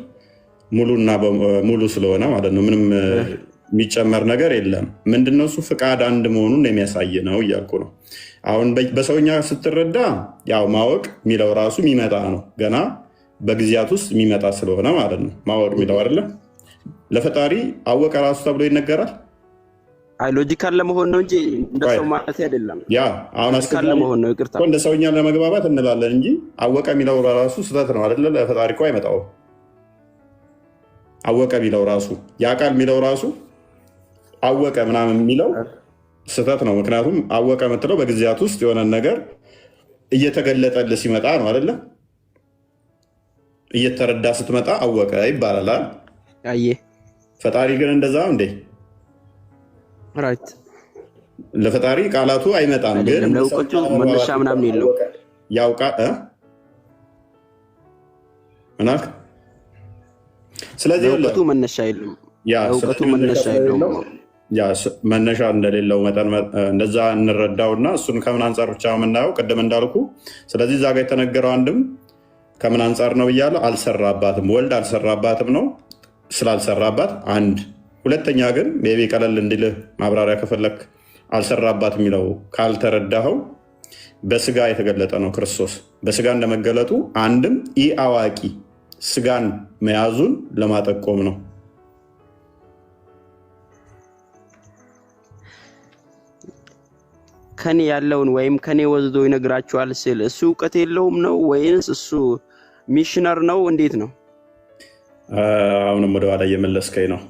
ሙሉና ሙሉ ስለሆነ ማለት ነው። ምንም የሚጨመር ነገር የለም። ምንድነው እሱ ፍቃድ አንድ መሆኑን የሚያሳይ ነው እያልኩ ነው። አሁን በሰውኛ ስትረዳ ያው ማወቅ የሚለው ራሱ የሚመጣ ነው። ገና በጊዜያት ውስጥ የሚመጣ ስለሆነ ማለት ነው። ማወቅ የሚለው አይደለም። ለፈጣሪ አወቀ ራሱ ተብሎ ይነገራል። አይ ሎጂካል ለመሆን ነው እንጂ እንደሰው ማለት አይደለም። ያ አሁን ሎጂካል ለመሆን ነው። ይቅርታ እንደ ሰውኛ ለመግባባት እንላለን እንጂ አወቀ የሚለው ራሱ ስህተት ነው አይደለ? ለፈጣሪ እኮ አይመጣውም። አወቀ የሚለው ራሱ ያ ቃል የሚለው ራሱ አወቀ ምናምን የሚለው ስህተት ነው። ምክንያቱም አወቀ የምትለው በጊዜያት ውስጥ የሆነ ነገር እየተገለጠልህ ሲመጣ ነው አይደለ? እየተረዳ ስትመጣ አወቀ ይባላል። አየህ፣ ፈጣሪ ግን እንደዛ እንዴ? ራይት ለፈጣሪ ቃላቱ አይመጣም፣ ግን ለእውቀቱ መነሻ ምናምን የለው። ያውቃ ምናክ ስለዚህ ለእውቀቱ መነሻ የለውም። ለእውቀቱ መነሻ የለውም። ያ መነሻ እንደሌለው መጠን እንደዛ እንረዳውና እሱን ከምን አንጻር ብቻ የምናየው ቅድም እንዳልኩ። ስለዚህ እዛ ጋር የተነገረው አንድም ከምን አንጻር ነው ብያለሁ። አልሰራባትም፣ ወልድ አልሰራባትም ነው ስላልሰራባት አንድ። ሁለተኛ ግን ቢ ቀለል እንዲልህ ማብራሪያ ከፈለክ አልሰራባት የሚለው ካልተረዳኸው በስጋ የተገለጠ ነው ክርስቶስ። በስጋ እንደመገለጡ አንድም ኢ አዋቂ ስጋን መያዙን ለማጠቆም ነው። ከኔ ያለውን ወይም ከኔ ወስዶ ይነግራችኋል ስል እሱ እውቀት የለውም ነው ወይንስ እሱ ሚሽነር ነው? እንዴት ነው? አሁንም ወደኋላ እየመለስከኝ ነው።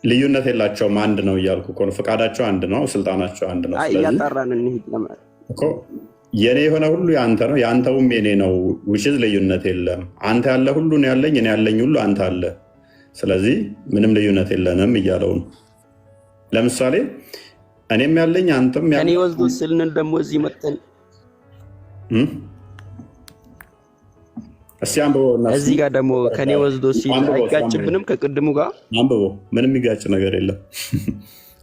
ልዩነት የላቸውም፣ አንድ ነው እያልኩ እኮ ነው። ፈቃዳቸው አንድ ነው፣ ስልጣናቸው አንድ ነው። እያጣራን እንሂድ እኮ የኔ የሆነ ሁሉ የአንተ ነው፣ የአንተውም የኔ ነው። ውሽዝ ልዩነት የለም። አንተ ያለ ሁሉ ነው ያለኝ፣ እኔ ያለኝ ሁሉ አንተ አለ። ስለዚህ ምንም ልዩነት የለንም እያለው ነው። ለምሳሌ እኔም ያለኝ አንተም ያለኝ ከኔ ወስዶ ስልንል ደግሞ እዚህ መጥተን እዚህ ጋር ደግሞ ከኔ ወስዶ ሲል አይጋጭብንም? ከቅድሙ ጋር አንብቦ ምንም የሚጋጭ ነገር የለም።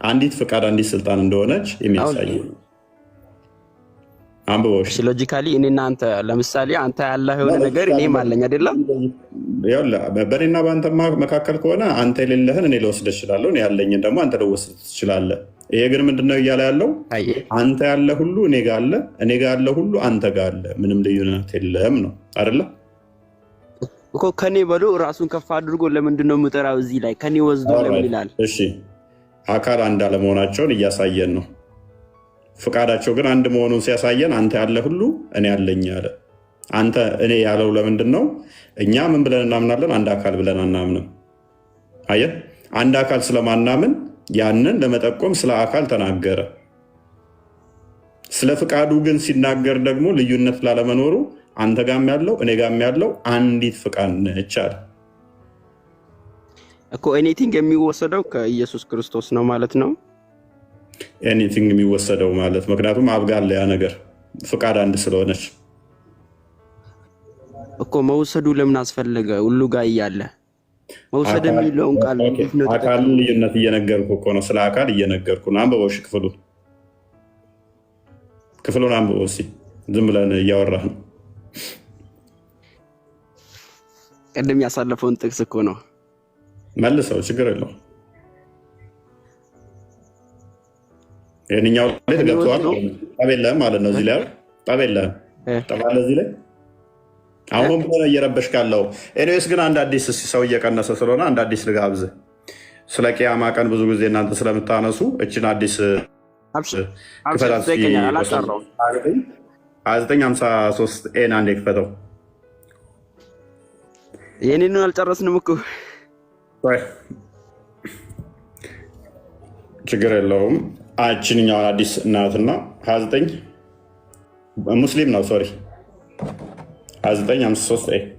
አንዲት ፍቃድ አንዲት ስልጣን እንደሆነች የሚያሳይ አንብቦ። ሎጂካሊ እኔና አንተ ለምሳሌ አንተ ያለህ የሆነ ነገር እኔም አለኝ አይደለም? በእኔና በአንተ መካከል ከሆነ አንተ የሌለህን እኔ ልወስድ እችላለሁ፣ እኔ ያለኝን ደግሞ አንተ ልወስድ ትችላለህ። ይሄ ግን ምንድነው እያለ ያለው? አንተ ያለ ሁሉ እኔ ጋር አለ፣ እኔ ጋር ያለ ሁሉ አንተ ጋር አለ፣ ምንም ልዩነት የለም ነው አይደለ? እኮ ከኔ በሉ ራሱን ከፍ አድርጎ ለምንድን ነው የምጠራው? እዚህ ላይ ከኔ ወስዶ ለምን ይላል? እሺ አካል አንድ አለመሆናቸውን እያሳየን ነው። ፍቃዳቸው ግን አንድ መሆኑን ሲያሳየን አንተ ያለ ሁሉ እኔ ያለኝ አለ። አንተ እኔ ያለው ለምንድን ነው? እኛ ምን ብለን እናምናለን? አንድ አካል ብለን አናምንም። አየህ፣ አንድ አካል ስለማናምን ያንን ለመጠቆም ስለ አካል ተናገረ። ስለ ፍቃዱ ግን ሲናገር ደግሞ ልዩነት ላለመኖሩ አንተ ጋም ያለው እኔ ጋም ያለው አንዲት ፍቃድ ነች አለ እኮ። ኤኒቲንግ የሚወሰደው ከኢየሱስ ክርስቶስ ነው ማለት ነው። ኤኒቲንግ የሚወሰደው ማለት ምክንያቱም አብ ጋር ያ ነገር ፍቃድ አንድ ስለሆነች እኮ መውሰዱ ለምን አስፈለገ? ሁሉ ጋር እያለ መውሰድ የሚለውን ቃል አካልን ልዩነት እየነገርኩ እኮ ነው። ስለ አካል እየነገርኩ ነው። አንብበው እሺ፣ ክፍሉን አንብበው እስኪ። ዝም ብለን እያወራህ ነው። ቅድም ያሳለፈውን ጥቅስ እኮ ነው። መልሰው፣ ችግር የለው። ይህንኛው ላይ ተገብተዋል። ጠብ የለህም ማለት ነው። እዚህ ላይ ጠብ የለህም። ጠብ አለ እዚህ ላይ አሁን ብሎ እየረበሽ ካለው። ኤኒዌይስ ግን አንድ አዲስ ሰው እየቀነሰ ስለሆነ አንድ አዲስ ልጋብዝ። ስለ ቅያማ ቀን ብዙ ጊዜ እናንተ ስለምታነሱ እችን አዲስ 2953 ኤን አንዴ ክፈተው። የኔን አልጨረስንም እኮ። ችግር የለውም። አችንኛው አዲስ እናትና 29 ሙስሊም ነው። ሶሪ 2953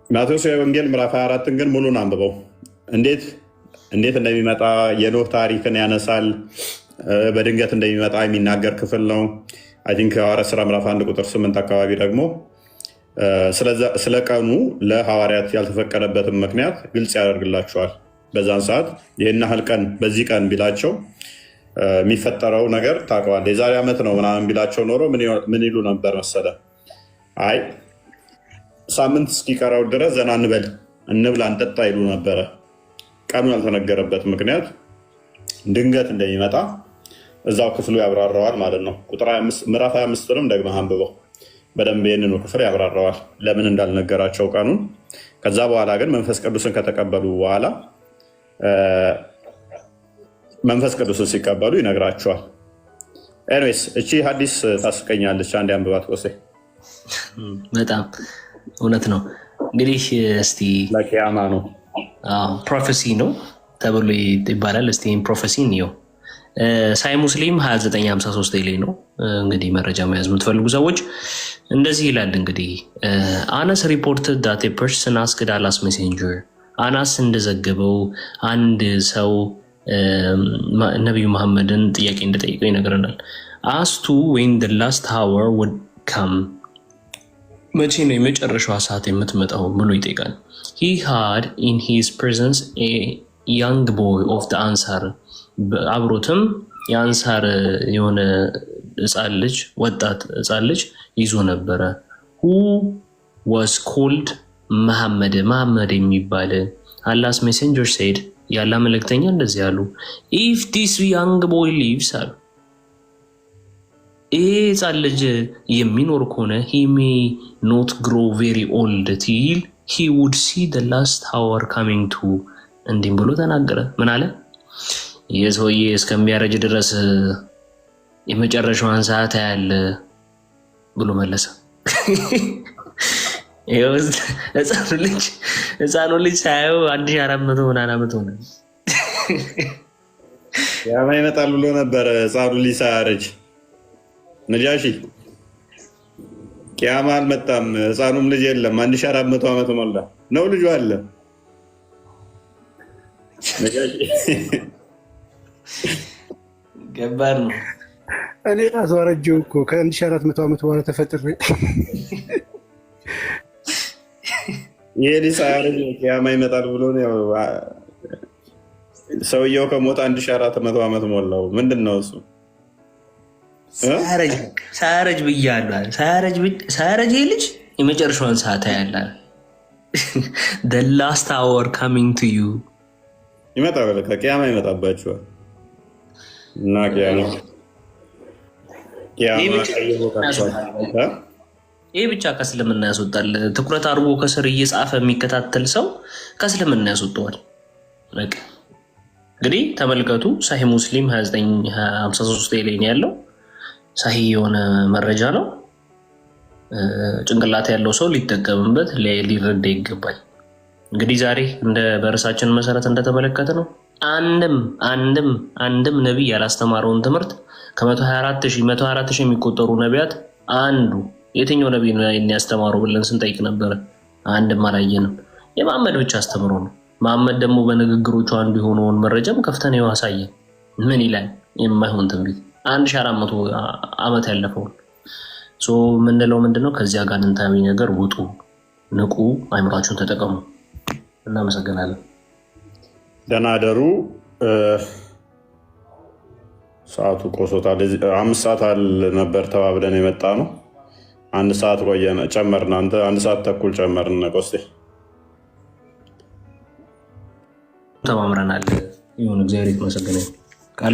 ማቴዎስ ወንጌል ምዕራፍ 24 ግን ሙሉን አንብበው። እንዴት እንደሚመጣ የኖህ ታሪክን ያነሳል። በድንገት እንደሚመጣ የሚናገር ክፍል ነው። አይ ቲንክ ሐዋርያት ሥራ ምዕራፍ 1 ቁጥር 8 አካባቢ ደግሞ ስለ ቀኑ ለሐዋርያት ያልተፈቀደበትን ምክንያት ግልጽ ያደርግላቸዋል። በዛን ሰዓት ይህን ያህል ቀን በዚህ ቀን ቢላቸው የሚፈጠረው ነገር ታውቀዋል። የዛሬ ዓመት ነው ምናምን ቢላቸው ኖሮ ምን ይሉ ነበር መሰለ? አይ ሳምንት እስኪቀረው ድረስ ዘና እንበል፣ እንብላ፣ እንጠጣ ይሉ ነበረ። ቀኑ ያልተነገረበት ምክንያት ድንገት እንደሚመጣ እዛው ክፍሉ ያብራራዋል ማለት ነው። ቁጥር ምዕራፍ 25ንም ደግመህ አንብበው። በደንብ ይህንኑ ክፍል ያብራራዋል ለምን እንዳልነገራቸው ቀኑን። ከዛ በኋላ ግን መንፈስ ቅዱስን ከተቀበሉ በኋላ መንፈስ ቅዱስን ሲቀበሉ ይነግራቸዋል። ኤኒዌይስ እቺ ሀዲስ ታስቀኛለች። አንድ አንብባት ቆሴ። በጣም እውነት ነው። እንግዲህ እስቲ ለቂያማ ነው ፕሮፌሲ ነው ተብሎ ይባላል። እስቲ ፕሮፌሲ ነው ሳይ ሙስሊም 2953 ላይ ነው። እንግዲህ መረጃ መያዝ የምትፈልጉ ሰዎች እንደዚህ ይላል። እንግዲህ አናስ ሪፖርትድ ዳት ኤ ፐርሰን አስክድ አላስ ሜሴንጀር፣ አናስ እንደዘገበው አንድ ሰው ነቢዩ መሐመድን ጥያቄ እንደጠየቀው ይነግረናል። አስቱ ዌን ደ ላስት ሃወር ውድ ካም፣ መቼ ነው የመጨረሻዋ ሰዓት የምትመጣው ብሎ ይጠይቃል። ሂ ሃድ ኢን ሂዝ ፕሬዘንስ ኤ ያንግ ቦይ ኦፍ ደ አንሳር፣ አብሮትም የአንሳር የሆነ ህፃን ልጅ ወጣት ህፃን ልጅ ይዞ ነበረ። ሁ ዋስ ኮልድ መሐመድ የሚባል አላስ ሜሴንጀር ሴድ፣ ያላ መልእክተኛ እንደዚህ አሉ። ኢፍ ዲስ ያንግ ቦይ ሊቭስ አሉ፣ ይሄ ህፃን ልጅ የሚኖር ከሆነ ሂ ሜይ ኖት ግሮ ቬሪ ኦልድ ቲል ሂ ውድ ሲ ደ ላስት ሃወር ካሚንግ ቱ፣ እንዲህም ብሎ ተናገረ። ምን አለ? ይህ ሰውዬ እስከሚያረጅ ድረስ የመጨረሻዋን ሰዓት ያለ ብሎ መለሰ። ህፃኑ ልጅ ሳየው 1400 ምናምን ዓመት ሆነ። ያማ ይመጣል ብሎ ነበረ ህፃኑ ልጅ ሳያረጅ። ነጃሺ ቂያማ አልመጣም፣ ህፃኑም ልጅ የለም። 1400 ዓመት ሞላ ነው ልጁ አለ። ገባር ነው። እኔ ራሱ አረጀሁ እኮ ከ1400 ዓመት በኋላ ተፈጥሬ። ይሄ ልጅ ሳያረጅ ቂያማ ይመጣል ብሎ ሰውየው ከሞተ 1400 ዓመት ሞላው። ምንድን ነው እሱ? ሳያረጅ ብያለሁ። ሳያረጅ ልጅ የመጨረሻውን ሰዓት ያለ the last hour coming to you ይመጣል። ከቂያማ ይመጣባቸዋል እና ይህ ብቻ ከእስልምና ያስወጣል። ትኩረት አድርጎ ከስር እየጻፈ የሚከታተል ሰው ከእስልምና ያስወጠዋል። እንግዲህ ተመልከቱ። ሳሂህ ሙስሊም 2953 ላይ ነው ያለው። ሳሂህ የሆነ መረጃ ነው። ጭንቅላት ያለው ሰው ሊጠቀምበት ሊረዳ ይገባል። እንግዲህ ዛሬ እንደ በርዕሳችን መሰረት እንደተመለከተ ነው አንድም ነቢይ ያላስተማረውን ትምህርት ከ124,000 የሚቆጠሩ ነቢያት አንዱ የትኛው ነቢይ ነው ያስተማረው ብለን ስንጠይቅ ነበረ። አንድም አላየንም። የመሐመድ ብቻ አስተምሮ ነው። መሐመድ ደግሞ በንግግሮቹ አንዱ የሆነውን መረጃም ከፍተን ያሳየን። ምን ይላል? የማይሆን ትንቢት 1400 ዓመት ያለፈውን ምንለው ምንድነው? ከዚያ አጋንንታዊ ነገር ውጡ፣ ንቁ፣ አይምሯችሁን ተጠቀሙ። እናመሰግናለን። ደህና አደሩ። ሰዓቱ ቆሶታል። 5 ሰዓት ነበር ተባብለን የመጣ ነው። 1 ሰዓት ቆየን፣ ጨመርን። አንተ 1 ሰዓት ተኩል ጨመርን። ቆስቴ ተማምረናል። ይሁን፣ እግዚአብሔር ይመስገን። ቃል